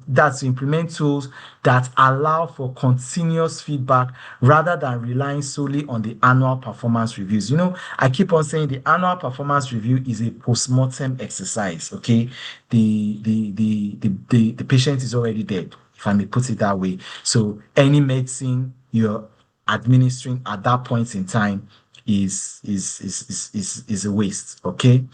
B: that's implement tools that allow for continuous feedback rather than relying solely on the annual performance reviews. I keep on saying the annual performance review is a post-mortem exercise. Okay, the patient is already dead, if I may put it that way. So any medicine you're administering at that point in time is a waste. Okay.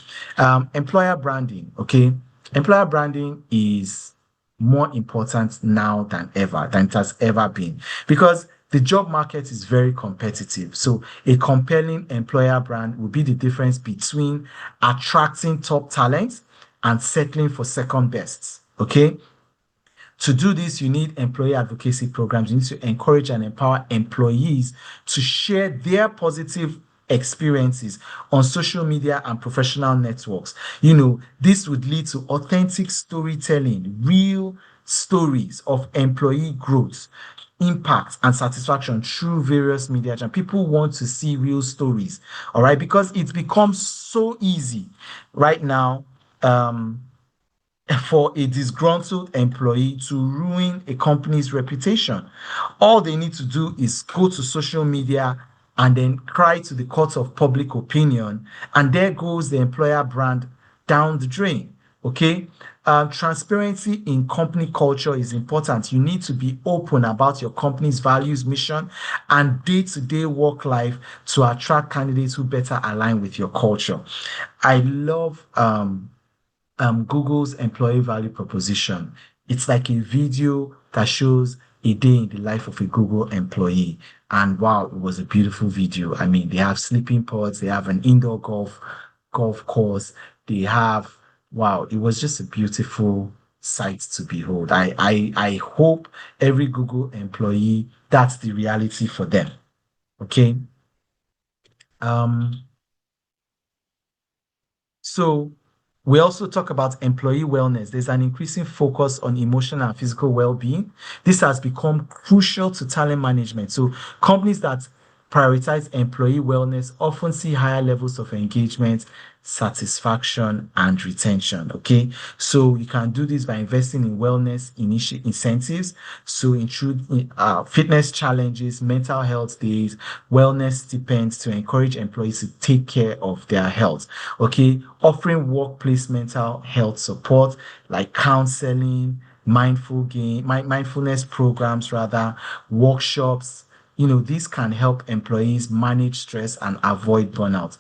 B: Employer branding. Okay. Employer branding is more important now than it has ever been, because the job market is very competitive. So a compelling employer brand will be the difference between attracting top talent and settling for second best. Okay. To do this, you need employee advocacy programs. You need to encourage and empower employees to share their positive experiences on social media and professional networks. This would lead to authentic storytelling, real stories of employee growth, impact, and satisfaction through various media channels. People want to see real stories, all right? Because it becomes so easy right now for a disgruntled employee to ruin a company's reputation. All they need to do is go to social media and then cry to the court of public opinion, and there goes the employer brand down the drain. Okay. Transparency in company culture is important. You need to be open about your company's values, mission, and day-to-day work life to attract candidates who better align with your culture. I love Google's employee value proposition. It's like a video that shows a day in the life of a Google employee. And wow, it was a beautiful video. I mean, they have sleeping pods, they have an indoor golf course, they have, wow, it was just a beautiful sight to behold. I hope every Google employee, that's the reality for them. Okay. So we also talk about employee wellness. There's an increasing focus on emotional and physical well-being. This has become crucial to talent management. So companies that prioritize employee wellness often see higher levels of engagement, satisfaction, and retention. Okay, so you can do this by investing in wellness incentives. So include fitness challenges, mental health days, wellness stipends to encourage employees to take care of their health. Okay, offering workplace mental health support like counseling, mindfulness programs, rather workshops. These can help employees manage stress and avoid burnout.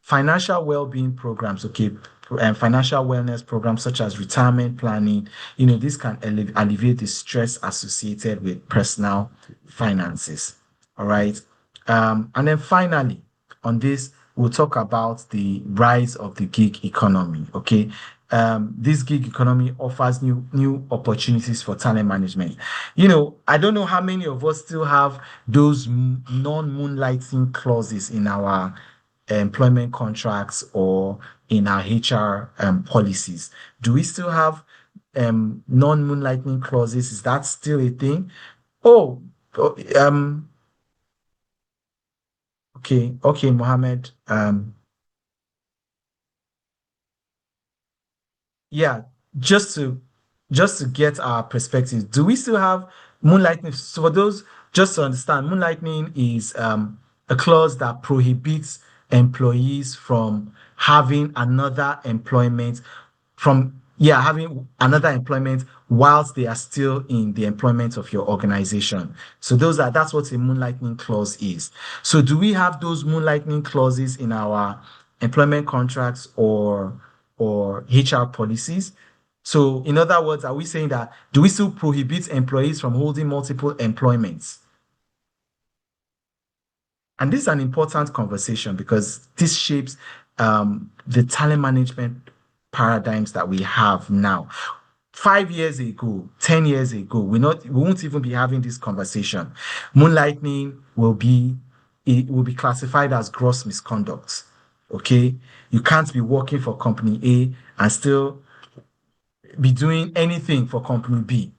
B: Financial well-being programs, okay, and financial wellness programs such as retirement planning, this can alleviate the stress associated with personal finances. All right. And then finally, on this, we'll talk about the rise of the gig economy. Okay. This gig economy offers new opportunities for talent management. I don't know how many of us still have those non-moonlighting clauses in our employment contracts or in our HR policies. Do we still have non-moonlighting clauses? Is that still a thing? Okay, Mohammed. Yeah, just to get our perspective, do we still have moonlighting? So for those, just to understand, moonlighting is a clause that prohibits employees from having another employment whilst they are still in the employment of your organization. So that's what a moonlighting clause is. So do we have those moonlighting clauses in our employment contracts or HR policies? So in other words, are we saying that do we still prohibit employees from holding multiple employments? And this is an important conversation because this shapes the talent management paradigms that we have now. 5 years ago, 10 years ago, we won't even be having this conversation. Moonlighting will be classified as gross misconduct. Okay, you can't be working for company A and still be doing anything for company B.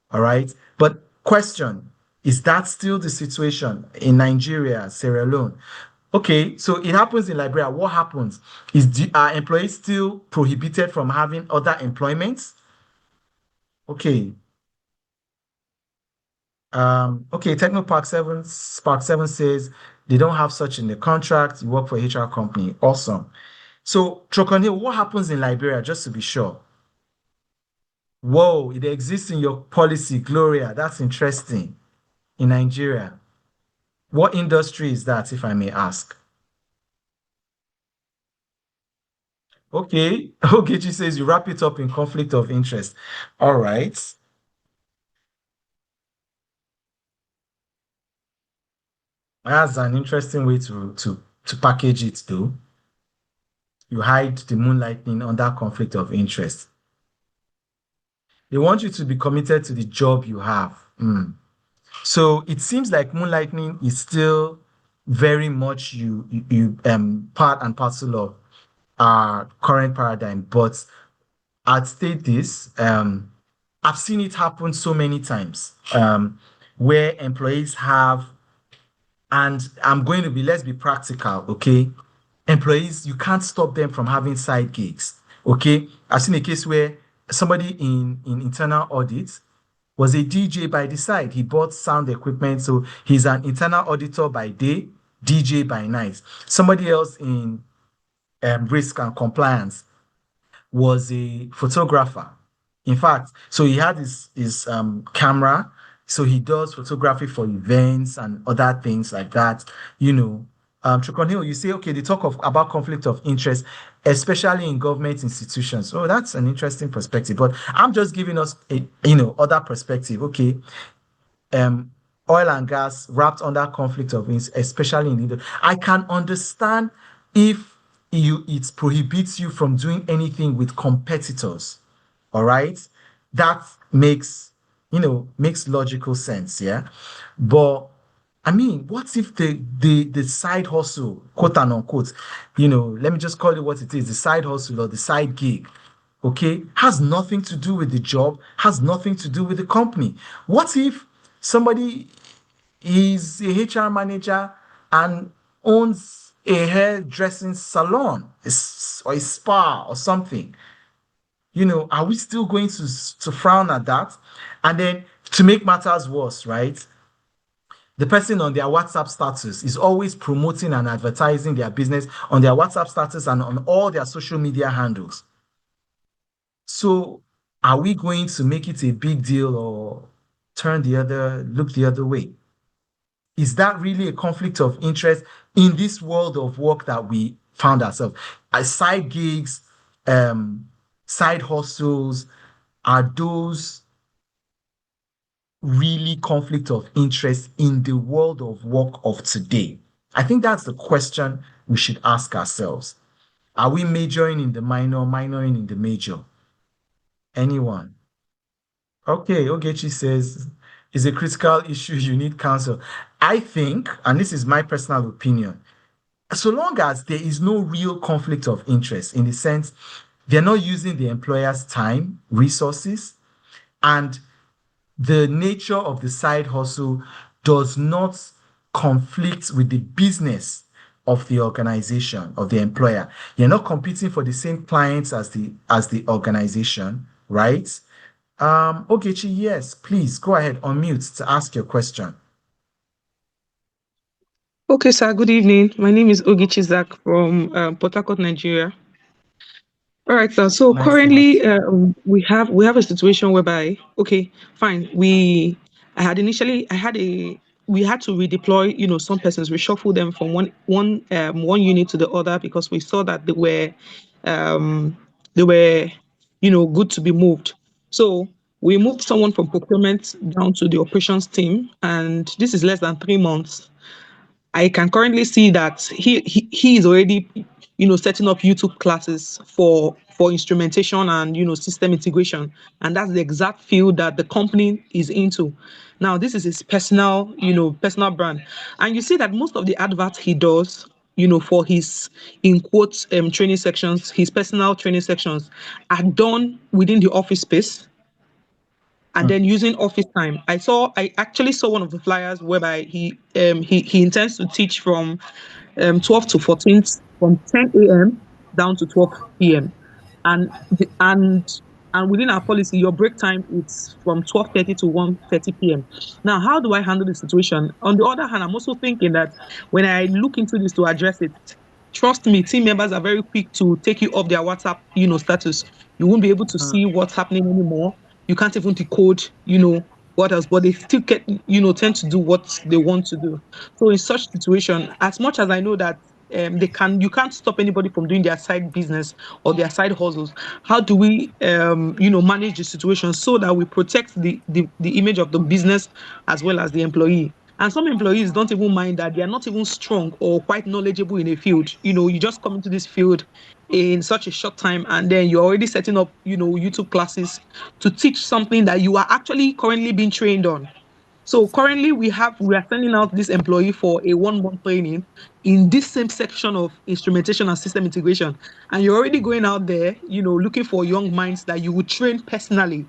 B: All right, but question, is that still the situation in Nigeria, Sierra Leone? Okay, so it happens in Liberia. What happens? Are employees still prohibited from having other employments? Okay. Okay, Spark 7 says they don't have such in the contract. You work for a HR company. Awesome. So, Trokonil, what happens in Liberia, just to be sure? Whoa, it exists in your policy, Gloria. That's interesting. In Nigeria. What industry is that, if I may ask? Okay. Ogechi says you wrap it up in conflict of interest. All right. That's an interesting way to package it, though. You hide the moonlighting under conflict of interest. They want you to be committed to the job you have. So it seems like moonlighting is still very much part and parcel of our current paradigm. But I'd state this, I've seen it happen so many times where employees have, and let's be practical, okay? Employees, you can't stop them from having side gigs, okay? I've seen a case where somebody in internal audit was a DJ by the side. He bought sound equipment, so he's an internal auditor by day, DJ by night. Somebody else in risk and compliance was a photographer. In fact, so he had his camera, so he does photography for events and other things like that. Chukwuemeka, you say, okay, they talk about conflict of interest, especially in government institutions. Oh, that's an interesting perspective. But I'm just giving us a other perspective. Okay, oil and gas wrapped under conflict of interest, especially in leader. I can understand if it prohibits you from doing anything with competitors. All right, that makes logical sense. Yeah, but I mean, what if the side hustle, quote and unquote, let me just call it what it is, the side hustle or the side gig, okay, has nothing to do with the job, has nothing to do with the company. What if somebody is a HR manager and owns a hairdressing salon or a spa or something. Are we still going to frown at that? And then to make matters worse, right? The person on their WhatsApp status is always promoting and advertising their business on their WhatsApp status and on all their social media handles. So are we going to make it a big deal or look the other way? Is that really a conflict of interest in this world of work that we found ourselves? As side gigs, side hustles, are those really conflict of interest in the world of work of today? I think that's the question we should ask ourselves. Are we majoring in the minor, minoring in the major? Anyone? Okay, Ogechi says, it's a critical issue, you need counsel. I think, and this is my personal opinion, so long as there is no real conflict of interest in the sense they're not using the employer's time, resources, and the nature of the side hustle does not conflict with the business of the organization, of the employer. You're not competing for the same clients as the organization, right? Ogechi, yes, please go ahead, unmute to ask your question.
F: Okay, sir. Good evening. My name is Ogechi Zak from Port Harcourt, Nigeria. All right, sir. So
B: Nice
F: currently, we have a situation whereby, okay, fine. We had to redeploy, some persons, reshuffle them from one unit to the other because we saw that they were, good to be moved. So we moved someone from procurement down to the operations team, and this is less than 3 months. I can currently see that he is already, setting up YouTube classes for instrumentation and system integration, and that's the exact field that the company is into. Now, this is his personal brand, and you see that most of the adverts he does, for his in quotes training sections, his personal training sections, are done within the office space and then using office time. I actually saw one of the flyers whereby he intends to teach from 12 to 14th, from 10 a.m. down to 12 p.m. and within our policy, your break time is from 12:30 to 1:30 p.m. Now, how do I handle the situation? On the other hand, I'm also thinking that when I look into this to address it, trust me, team members are very quick to take you off their WhatsApp, status. You won't be able to see what's happening anymore. You can't even decode, what else, but they still tend to do what they want to do. So in such situation, as much as I know that you can't stop anybody from doing their side business or their side hustles. How do we, manage the situation so that we protect the image of the business as well as the employee? And some employees don't even mind that they are not even strong or quite knowledgeable in a field. You just come into this field in such a short time, and then you're already setting up, YouTube classes to teach something that you are actually currently being trained on. So currently we are sending out this employee for a 1-month training in this same section of instrumentation and system integration. And you're already going out there, looking for young minds that you would train personally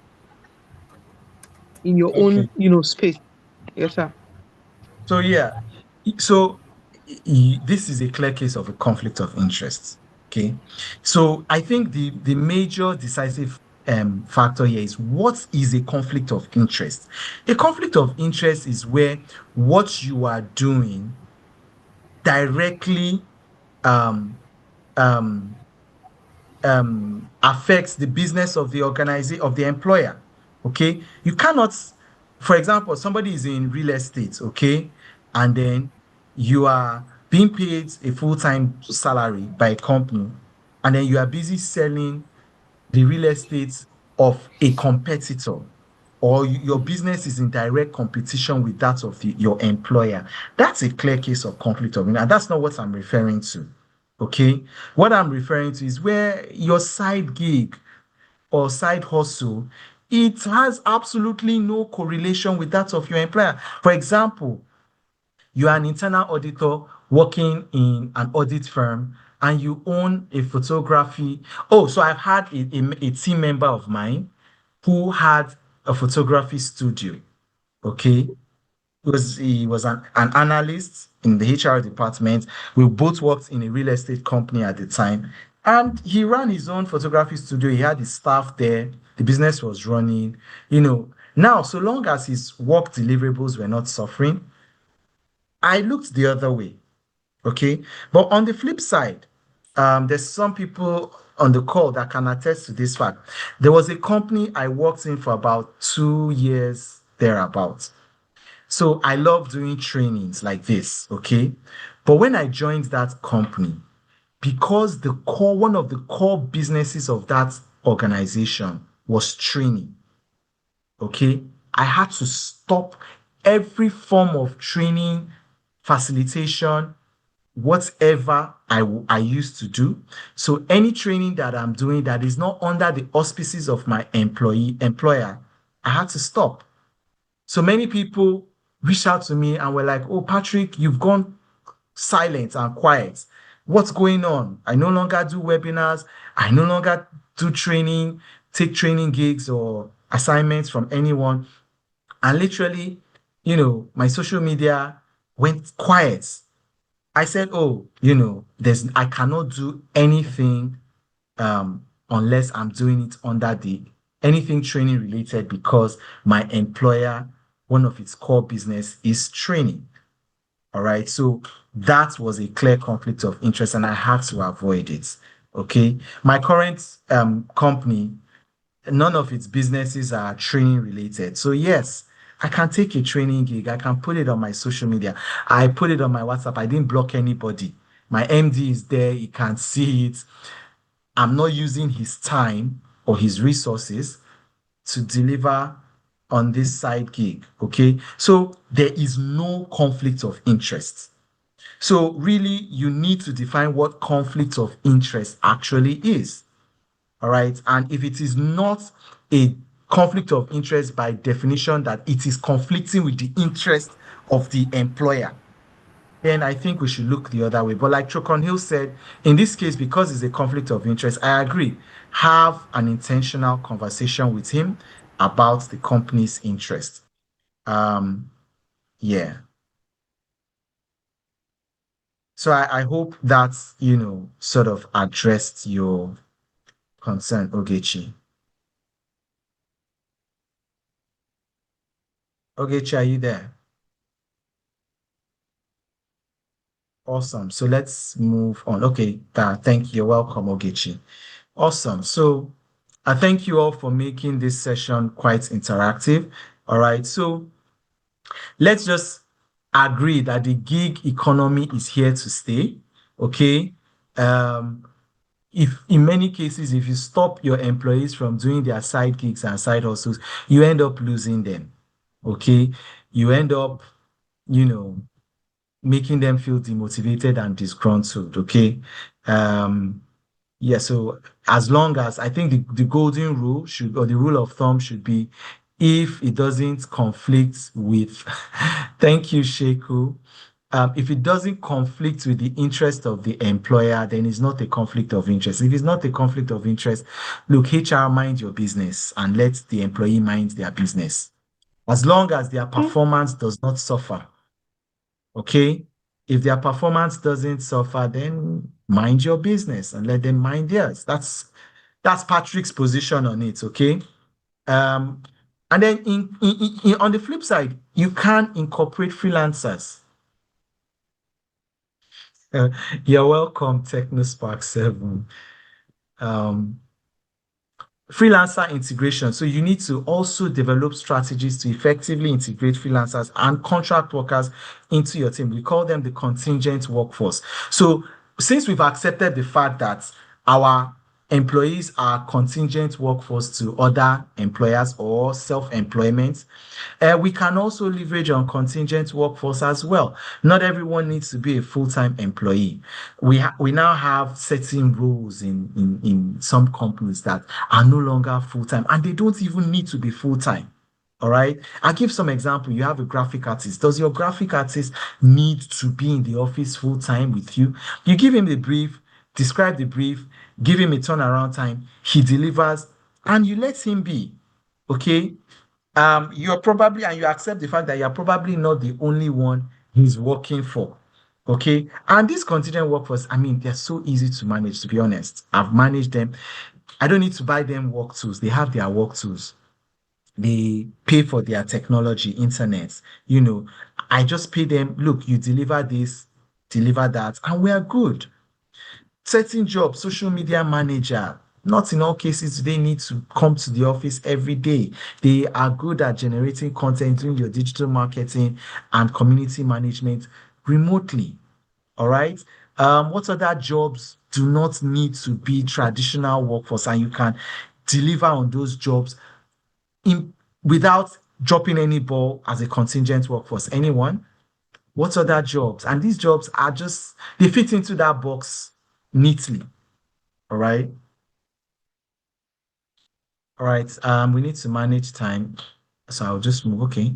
F: in your own, space. Yes, sir.
B: So yeah, this is a clear case of a conflict of interest. Okay, so I think the major decisive factor here is, what is a conflict of interest? A conflict of interest is where what you are doing directly affects the business of the organization, of the employer. Okay, you cannot, for example, somebody is in real estate, okay, and then you are being paid a full-time salary by a company, and then you are busy selling the real estate of a competitor, or your business is in direct competition with that of your employer. That's a clear case of conflict of interest, and that's not what I'm referring to. Okay, what I'm referring to is where your side gig or side hustle, it has absolutely no correlation with that of your employer. For example, you are an internal auditor working in an audit firm and you own a photography. Oh, so I've had a team member of mine who had a photography studio. Okay. he was an analyst in the HR department. We both worked in a real estate company at the time. And he ran his own photography studio. He had his staff there. The business was running. Now, so long as his work deliverables were not suffering, I looked the other way. Okay. But on the flip side, there's some people on the call that can attest to this fact. There was a company I worked in for about 2 years thereabouts. So I love doing trainings like this, okay? But when I joined that company, because one of the core businesses of that organization was training, okay? I had to stop every form of training, facilitation, whatever I used to do. So any training that I'm doing that is not under the auspices of my employer, I had to stop. So many people reached out to me and were like, "Oh, Patrick, you've gone silent and quiet. What's going on? I no longer do webinars. I no longer do training, take training gigs or assignments from anyone." And literally, my social media went quiet. I said, "Oh, I cannot do anything unless I'm doing it under anything training related, because my employer, one of its core business is training." All right. So that was a clear conflict of interest and I had to avoid it. Okay. My current company, none of its businesses are training related. So yes, I can take a training gig. I can put it on my social media. I put it on my WhatsApp. I didn't block anybody. My MD is there. He can see it. I'm not using his time or his resources to deliver on this side gig. Okay. So there is no conflict of interest. So really, you need to define what conflict of interest actually is. All right. And if it is not a conflict of interest by definition, that it is conflicting with the interest of the employer, then I think we should look the other way. But like 𝗠tože said, in this case, because it's a conflict of interest, I agree. Have an intentional conversation with him about the company's interest. Yeah. So I hope that, sort of addressed your concern, Ogechi. Ogechi, are you there? Awesome. So let's move on. Okay. Thank you. You're welcome, Ogechi. Awesome. So I thank you all for making this session quite interactive. All right. So let's just agree that the gig economy is here to stay. Okay. If in many cases, if you stop your employees from doing their side gigs and side hustles, you end up losing them. Okay. You end up, making them feel demotivated and disgruntled. Okay. Yeah, so as long as I think the golden rule or the rule of thumb should be, if it doesn't conflict with thank you, Sheku. If it doesn't conflict with the interest of the employer, then it's not a conflict of interest. If it's not a conflict of interest, look, HR, mind your business and let the employee mind their business. As long as their performance does not suffer. Okay? If their performance doesn't suffer, then mind your business and let them mind theirs. That's Patrick's position on it. Okay? And then on the flip side, you can incorporate freelancers. You're welcome, TechnoSpark7. Freelancer integration. So you need to also develop strategies to effectively integrate freelancers and contract workers into your team. We call them the contingent workforce. So since we've accepted the fact that our employees are contingent workforce to other employers or self-employment, we can also leverage on contingent workforce as well. Not everyone needs to be a full-time employee. We now have certain roles in some companies that are no longer full-time, and they don't even need to be full-time. All right. I'll give some example. You have a graphic artist. Does your graphic artist need to be in the office full-time with you? You give him the brief, describe the brief, give him a turnaround time, he delivers, and you let him be. Okay. you're probably, and you accept the fact that you're probably not the only one he's working for. Okay. And these contingent workforce, I mean, they're so easy to manage, to be honest. I've managed them. I don't need to buy them work tools. They have their work tools. They pay for their technology, internet. I just pay them, look, you deliver this, deliver that, and we are good. Certain jobs, social media manager, not in all cases do they need to come to the office every day. They are good at generating content, doing your digital marketing and community management remotely. All right. What other jobs do not need to be traditional workforce, and you can deliver on those jobs without dropping any ball as a contingent workforce? Anyone? What other jobs? And these jobs are just, they fit into that box neatly. All right. All right. We need to manage time. So I'll just move. Okay.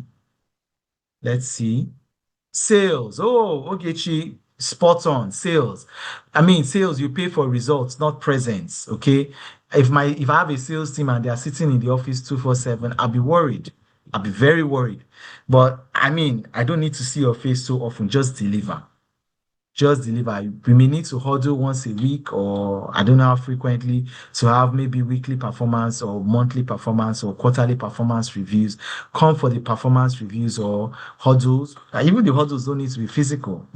B: Let's see. Sales. Oh, Ogechi, spot on. Sales. I mean, sales, you pay for results, not presents. Okay. If I have a sales team and they are sitting in the office 24/7, I'll be worried. I'll be very worried. But I mean, I don't need to see your face so often. Just deliver. Just deliver. We may need to huddle once a week, or I don't know how frequently, to have maybe weekly performance or monthly performance or quarterly performance reviews. Come for the performance reviews or huddles. Even the huddles don't need to be physical.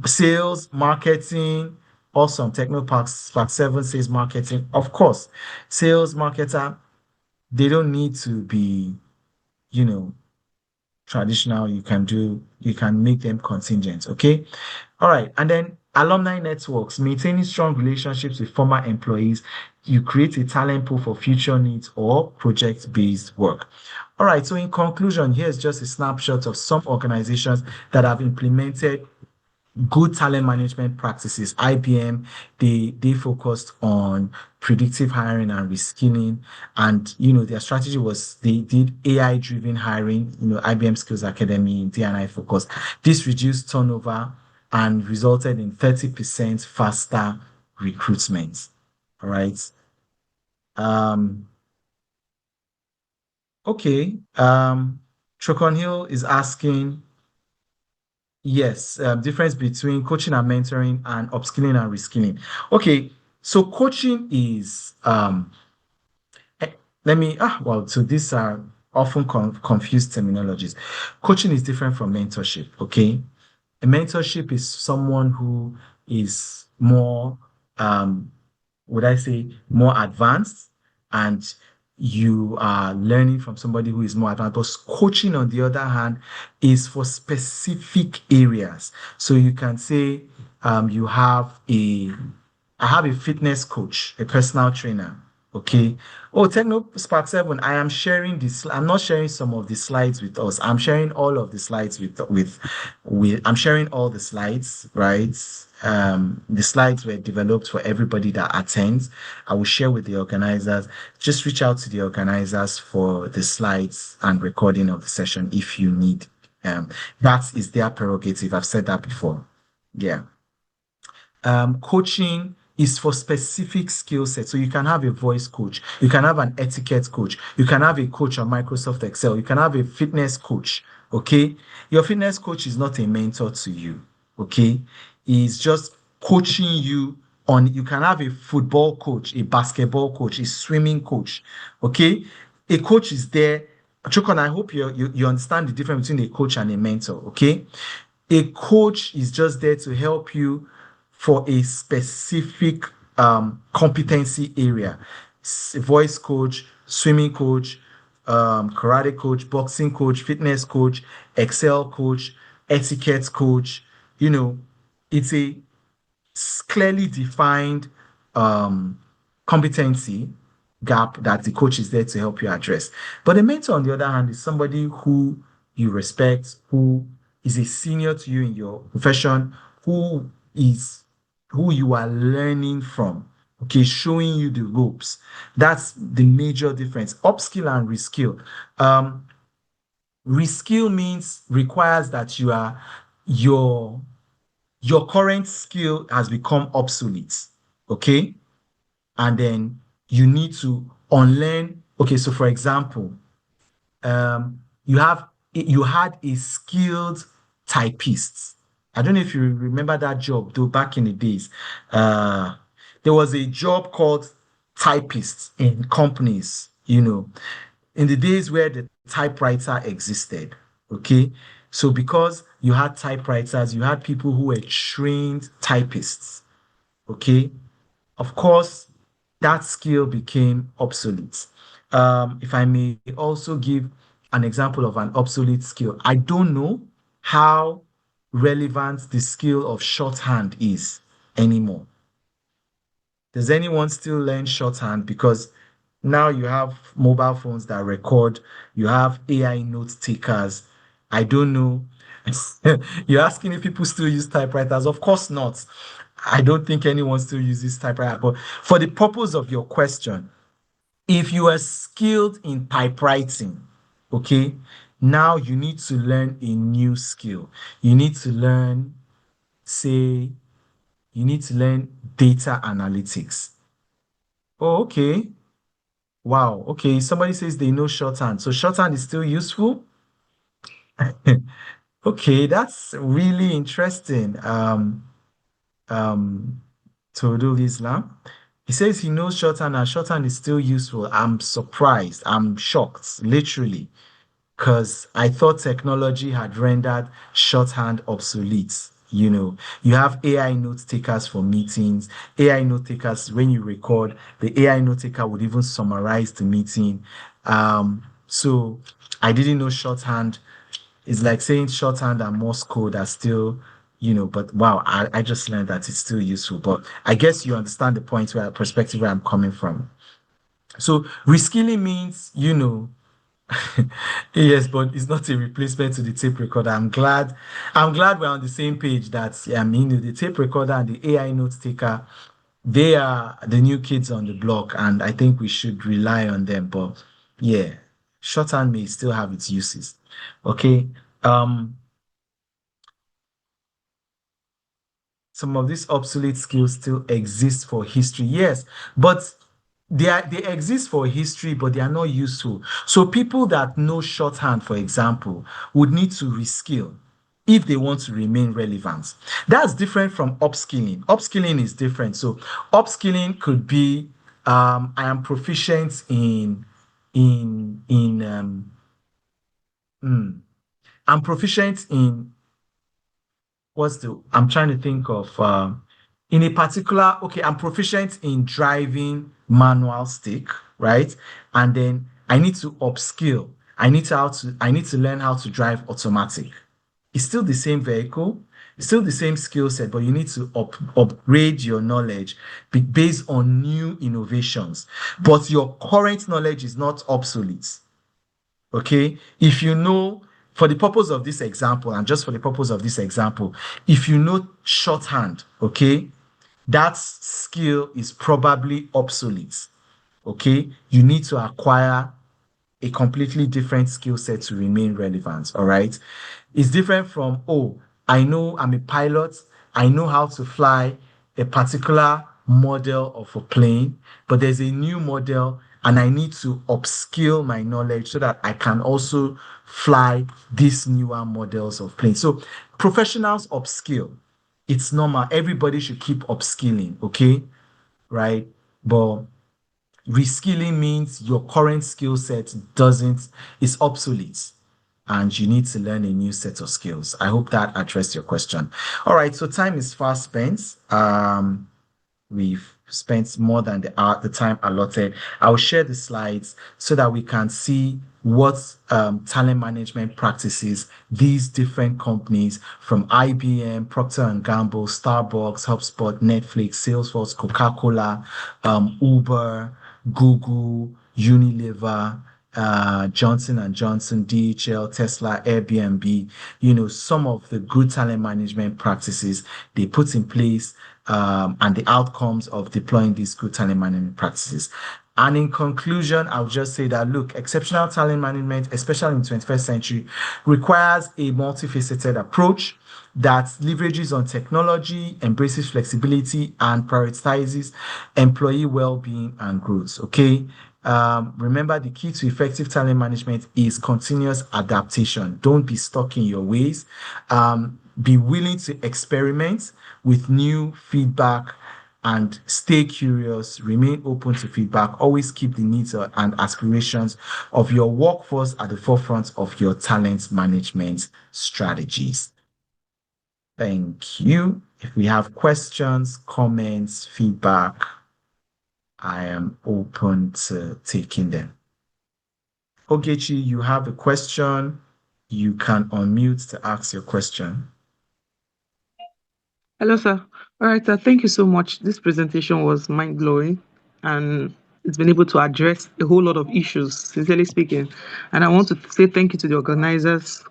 B: Sales, marketing, awesome. Technoparks Part 7 says marketing. Of course, sales marketer, they don't need to be, traditional. You can make them contingent. Okay. All right. And then alumni networks, maintaining strong relationships with former employees. You create a talent pool for future needs or project-based work. All right. So in conclusion, here's just a snapshot of some organizations that have implemented good talent management practices. IBM, they focused on predictive hiring and reskilling, and their strategy was they did AI-driven hiring. IBM Skills Academy, D&I focus. This reduced turnover and resulted in 30% faster recruitment. All right. Okay. Trocon Hill is asking, yes, difference between coaching and mentoring and upskilling and reskilling. Okay, so coaching is so these are often confused terminologies. Coaching is different from mentorship. Okay, a mentorship is someone who is more, would I say, more advanced, and you are learning from somebody who is more advanced. But coaching, on the other hand, is for specific areas. So you can say, I have a fitness coach, a personal trainer. Okay. Oh, Spark 7, I am sharing this. I'm not sharing some of the slides with us. I'm sharing all of the slides I'm sharing all the slides, right? The slides were developed for everybody that attends. I will share with the organizers. Just reach out to the organizers for the slides and recording of the session if you need. That is their prerogative. I've said that before. Yeah. Coaching is for specific skill sets. So you can have a voice coach, you can have an etiquette coach, you can have a coach on Microsoft Excel, you can have a fitness coach. Okay. Your fitness coach is not a mentor to you. Okay. He's just coaching you on. You can have a football coach, a basketball coach, a swimming coach. Okay. A coach is there. Chokon, I hope you understand the difference between a coach and a mentor. Okay. A coach is just there to help you for a specific competency area. Voice coach, swimming coach, karate coach, boxing coach, fitness coach, Excel coach, etiquette coach. It's a clearly defined competency gap that the coach is there to help you address. But a mentor, on the other hand, is somebody who you respect, who is a senior to you in your profession, who you are learning from, okay, showing you the ropes. That's the major difference. Upskill and reskill. Reskill requires that your current skill has become obsolete, okay? And then you need to unlearn. Okay, so for example, you had a skilled typist. I don't know if you remember that job though back in the days. There was a job called typist in companies, in the days where the typewriter existed. Okay. So because you had typewriters, you had people who were trained typists. Okay. Of course, that skill became obsolete. If I may also give an example of an obsolete skill, I don't know how relevant the skill of shorthand is anymore. Does anyone still learn shorthand? Because now you have mobile phones that record, you have AI note takers. I don't know. You're asking if people still use typewriters? Of course not. I don't think anyone still uses typewriter. But for the purpose of your question, if you are skilled in typewriting, okay, now you need to learn a new skill. You need to learn, say, you need to learn data analytics. Oh, okay. Wow. Okay. Somebody says they know shorthand. So shorthand is still useful. Okay, that's really interesting. 𝗬𝗲𝗍𝗲𝗃𝗍𝗃. He says he knows shorthand and shorthand is still useful. I'm surprised. I'm shocked, literally, because I thought technology had rendered shorthand obsolete. You have AI note takers for meetings, AI note takers when you record, the AI note taker would even summarize the meeting. So I didn't know shorthand. It's like saying shorthand and Morse code are still, but wow, I just learned that it's still useful. But I guess you understand the perspective where I'm coming from. So reskilling means, yes, but it's not a replacement to the tape recorder. I'm glad we're on the same page that the tape recorder and the AI note taker, they are the new kids on the block, and I think we should rely on them. But yeah, shorthand may still have its uses. Okay. Some of these obsolete skills still exist for history. Yes, but they exist for history, but they are not useful. So people that know shorthand, for example, would need to reskill if they want to remain relevant. That's different from upskilling. Upskilling is different. So upskilling could be I am proficient I'm proficient in I'm trying to think of in a particular, okay, I'm proficient in driving manual stick, right? And then I need to upskill. I need to learn how to drive automatic. It's still the same vehicle, it's still the same skill set, but you need to upgrade your knowledge based on new innovations. But your current knowledge is not obsolete. Okay, if you know, for the purpose of this example, and just for the purpose of this example, if you know shorthand, okay, that skill is probably obsolete. Okay, you need to acquire a completely different skill set to remain relevant. All right, it's different from, oh, I know I'm a pilot, I know how to fly a particular model of a plane, but there's a new model and I need to upskill my knowledge so that I can also fly these newer models of planes. So professionals upskill. It's normal. Everybody should keep upskilling, okay? Right? But reskilling means your current skill set is obsolete and you need to learn a new set of skills. I hope that addressed your question. All right, so time is fast spent. We've spent more than the time allotted. I'll share the slides so that we can see what talent management practices these different companies from IBM, Procter & Gamble, Starbucks, HubSpot, Netflix, Salesforce, Coca-Cola, Uber, Google, Unilever, Johnson & Johnson, DHL, Tesla, Airbnb, some of the good talent management practices they put in place and the outcomes of deploying these good talent management practices. And in conclusion, I'll just say that, look, exceptional talent management, especially in the 21st century, requires a multifaceted approach that leverages on technology, embraces flexibility, and prioritizes employee well-being and growth, okay? Remember, the key to effective talent management is continuous adaptation. Don't be stuck in your ways. Be willing to experiment with new feedback and stay curious, remain open to feedback, always keep the needs and aspirations of your workforce at the forefront of your talent management strategies. Thank you. If we have questions, comments, feedback, I am open to taking them. Ogechi, you have a question. You can unmute to ask your question.
F: Hello, sir. All right, sir. Thank you so much. This presentation was mind-blowing, and it's been able to address a whole lot of issues, sincerely speaking. And I want to say thank you to the organizers.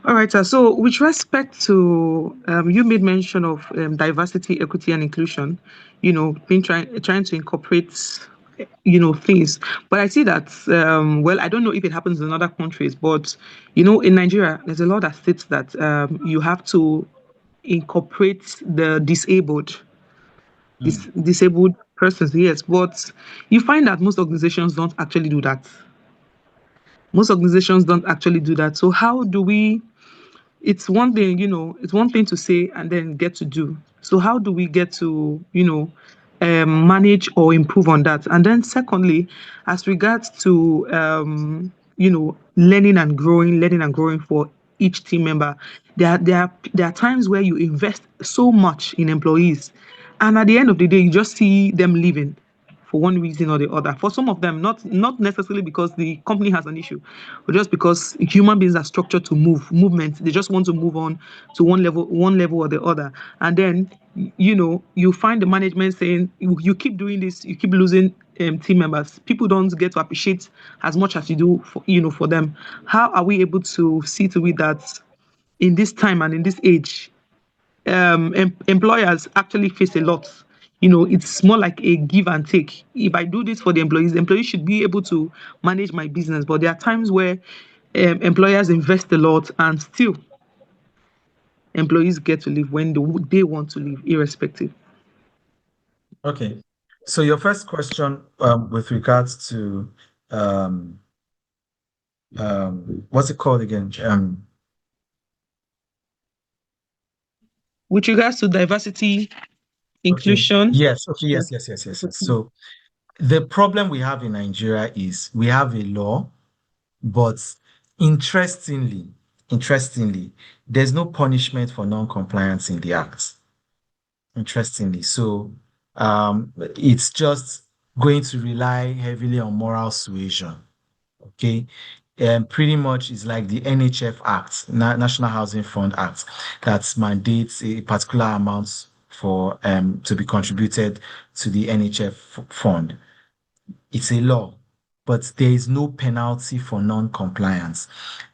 F: All right, sir. So with respect to, you made mention of diversity, equity, and inclusion, trying to incorporate, things. But I see that, well, I don't know if it happens in other countries, but, in Nigeria, there's a law that states that you have to incorporate the disabled persons, yes, but you find that most organizations don't actually do that. So how do we, it's one thing, it's one thing to say and then get to do. So how do we get to, manage or improve on that? And then secondly, as regards to, learning and growing for each team member, there are times where you invest so much in employees, and at the end of the day, you just see them leaving for one reason or the other. For some of them, not necessarily because the company has an issue, but just because human beings are structured to movement. They just want to move on to one level or the other. And then, you find the management saying, you keep doing this, you keep losing team members. People don't get to appreciate as much as you do for them. How are we able to see to it that in this time and in this age, employers actually face a lot? It's more like a give and take. If I do this for the employees should be able to manage my business. But there are times where employers invest a lot and still employees get to leave when they want to leave, irrespective.
B: Okay. So your first question with regards to what's it called again?
F: With regards to diversity, inclusion.
B: Okay. Yes. Okay. Yes. So the problem we have in Nigeria is we have a law, but interestingly, there's no punishment for non-compliance in the act. Interestingly. So it's just going to rely heavily on moral suasion. Okay. Pretty much it's like the NHF Act, National Housing Fund Act, that mandates a particular amount for to be contributed to the NHF fund. It's a law, but there is no penalty for non-compliance.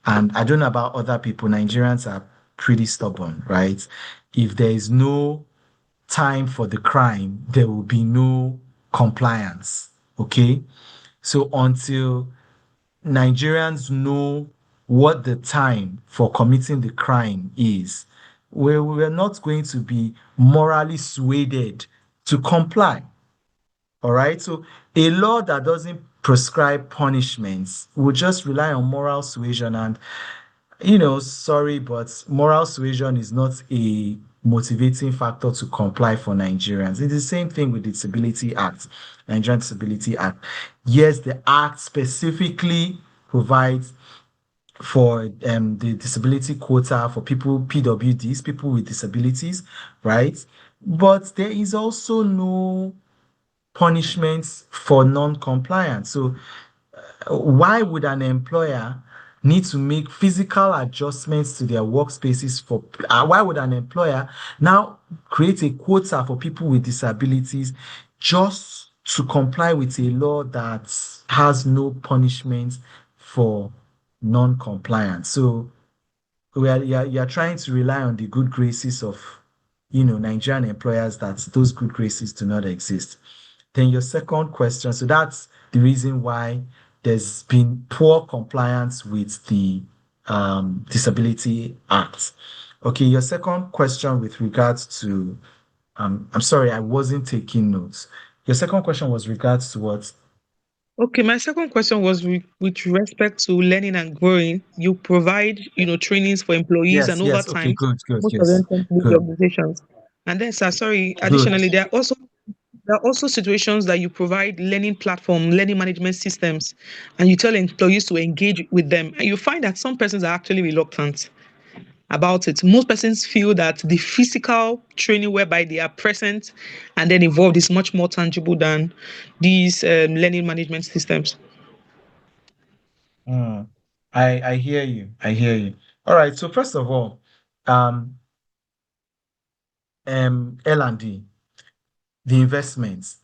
B: And I don't know about other people, Nigerians are pretty stubborn, right? If there is no time for the crime, there will be no compliance. Okay. So until Nigerians know what the time for committing the crime is, we're not going to be morally swayed to comply. All right. So a law that doesn't prescribe punishments will just rely on moral suasion. And, sorry, but moral suasion is not a motivating factor to comply for Nigerians. It's the same thing with the Disability Act, Nigerian Disability Act. Yes, the act specifically provides for the disability quota for people, PWDs, people with disabilities, right? But there is also no punishments for non-compliance. So why would an employer need to make physical adjustments to their workspaces why would an employer now create a quota for people with disabilities just to comply with a law that has no punishment for non-compliance? So you're trying to rely on the good graces of Nigerian employers, that those good graces do not exist. Then your second question, so that's the reason why there's been poor compliance with the Disability Act. Okay, your second question with regards to, I'm sorry, I wasn't taking notes. Your second question was regards to what?
F: Okay, my second question was with respect to learning and growing. You provide, trainings for employees,
B: Yes,
F: and over
B: yes. Okay,
F: time,
B: good, good,
F: most of them
B: yes.
F: tend to leave the
B: Good,
F: organizations. And then, sir, sorry,
B: good.
F: additionally, there are also situations that you provide learning platform, learning management systems, and you tell employees to engage with them. And you find that some persons are actually reluctant about it. Most persons feel that the physical training whereby they are present and then involved is much more tangible than these learning management systems.
B: Mm. I hear you. I hear you. All right. So first of all, um, L&D, the investments,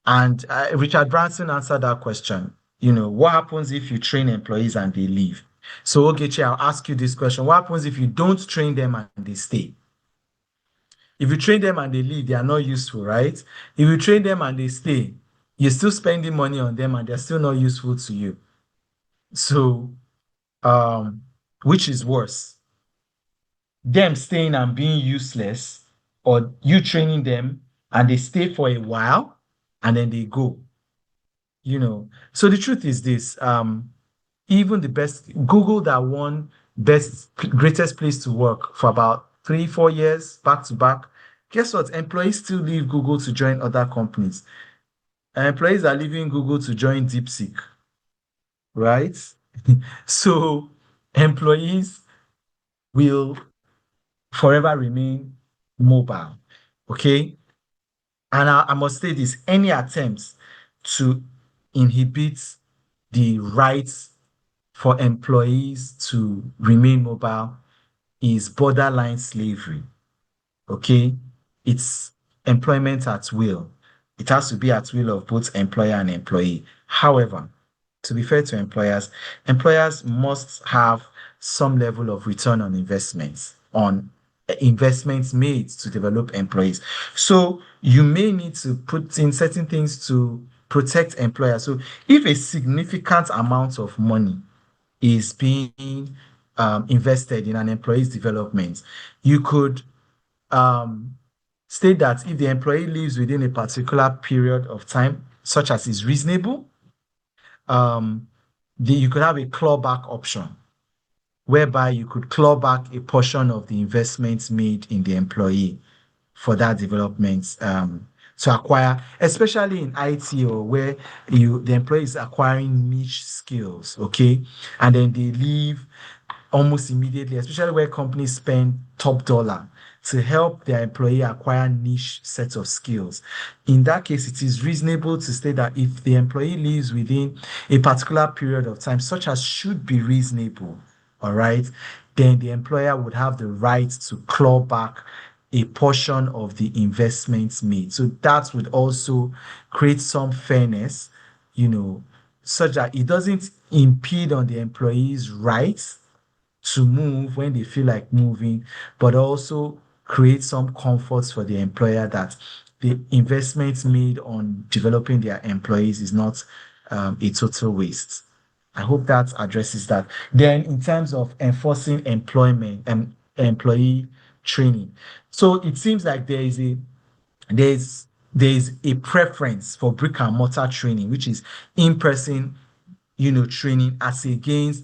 B: and Richard Branson answered that question. What happens if you train employees and they leave? So, Ogechi, I'll ask you this question. What happens if you don't train them and they stay? If you train them and they leave, they are not useful, right? If you train them and they stay, you're still spending money on them and they're still not useful to you. So, um, which is worse? Them staying and being useless, or you training them and they stay for a while and then they go? So the truth is this, even the best Google that won greatest place to work for about 3-4 years back to back, guess what? Employees still leave Google to join other companies. And employees are leaving Google to join DeepSeek, right? So employees will forever remain mobile. Okay. And I must say this, any attempts to inhibit the rights for employees to remain mobile is borderline slavery. Okay. It's employment at will. It has to be at will of both employer and employee. However, to be fair to employers must have some level of return on investments made to develop employees. So you may need to put in certain things to protect employers. So if a significant amount of money is being invested in an employee's development, you could state that if the employee leaves within a particular period of time, such as is reasonable, um, you could have a clawback option whereby you could claw back a portion of the investments made in the employee for that development to acquire, especially in IT, or where the employee is acquiring niche skills, okay, and then they leave almost immediately, especially where companies spend top dollar to help their employee acquire niche sets of skills. In that case, it is reasonable to state that if the employee leaves within a particular period of time, such as should be reasonable, all right, then the employer would have the right to claw back a portion of the investments made. So that would also create some fairness, such that it doesn't impede on the employee's rights to move when they feel like moving, but also create some comforts for the employer that the investments made on developing their employees is not a total waste. I hope that addresses that. Then, in terms of enforcing employment and employee training, so it seems like there's a preference for brick and mortar training, which is in-person, training as against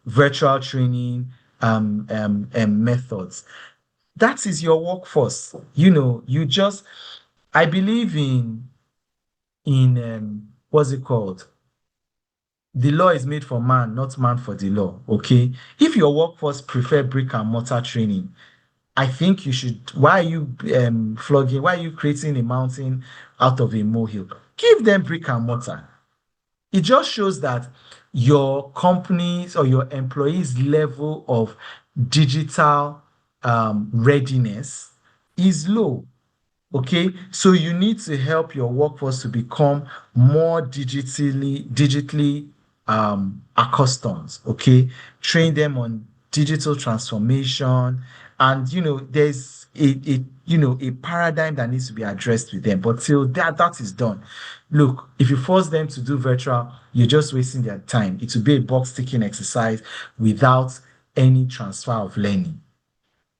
B: virtual training methods. That is your workforce. I believe in what's it called? The law is made for man, not man for the law. Okay. If your workforce prefer brick and mortar training, I think you should. Why are you flogging? Why are you creating a mountain out of a molehill? Give them brick and mortar. It just shows that your company's or your employees' level of digital readiness is low. Okay, so you need to help your workforce to become more digitally accustomed. Okay, train them on digital transformation, and there's a paradigm that needs to be addressed with them. But till that is done, look, if you force them to do virtual, you're just wasting their time. It will be a box ticking exercise without any transfer of learning.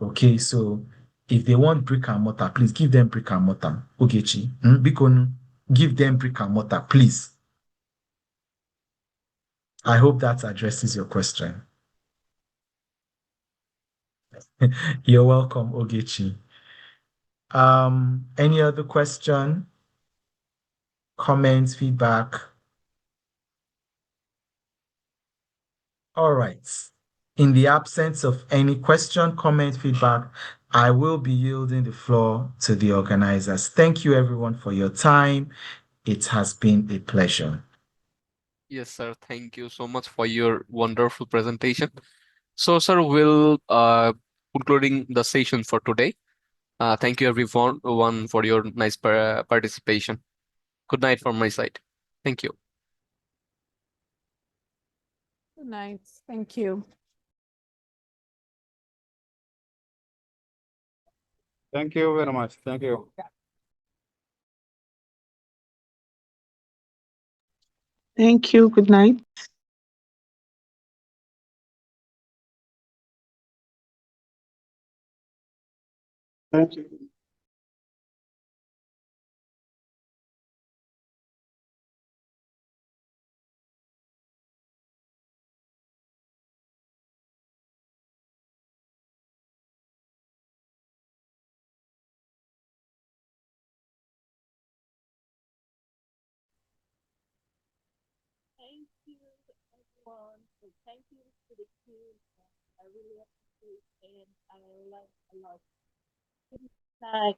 B: Okay, so if they want brick and mortar, please give them brick and mortar. Ogechi, Bikonu, give them brick and mortar, please. I hope that addresses your question. You're welcome, Ogechi. Any other question, comments, feedback? All right. In the absence of any question, comment, feedback, I will be yielding the floor to the organizers. Thank you, everyone, for your time. It has been a pleasure.
G: Yes, sir. Thank you so much for your wonderful presentation. So, sir, we'll concluding the session for today. Thank you, everyone, for your nice participation. Good night from my side. Thank you.
H: Good night. Thank you.
E: Thank you very much. Thank you.
F: Thank you. Good night.
E: Thank you.
H: Thank you, everyone. So thank you to the team. I really appreciate it and I learned a lot. Good night.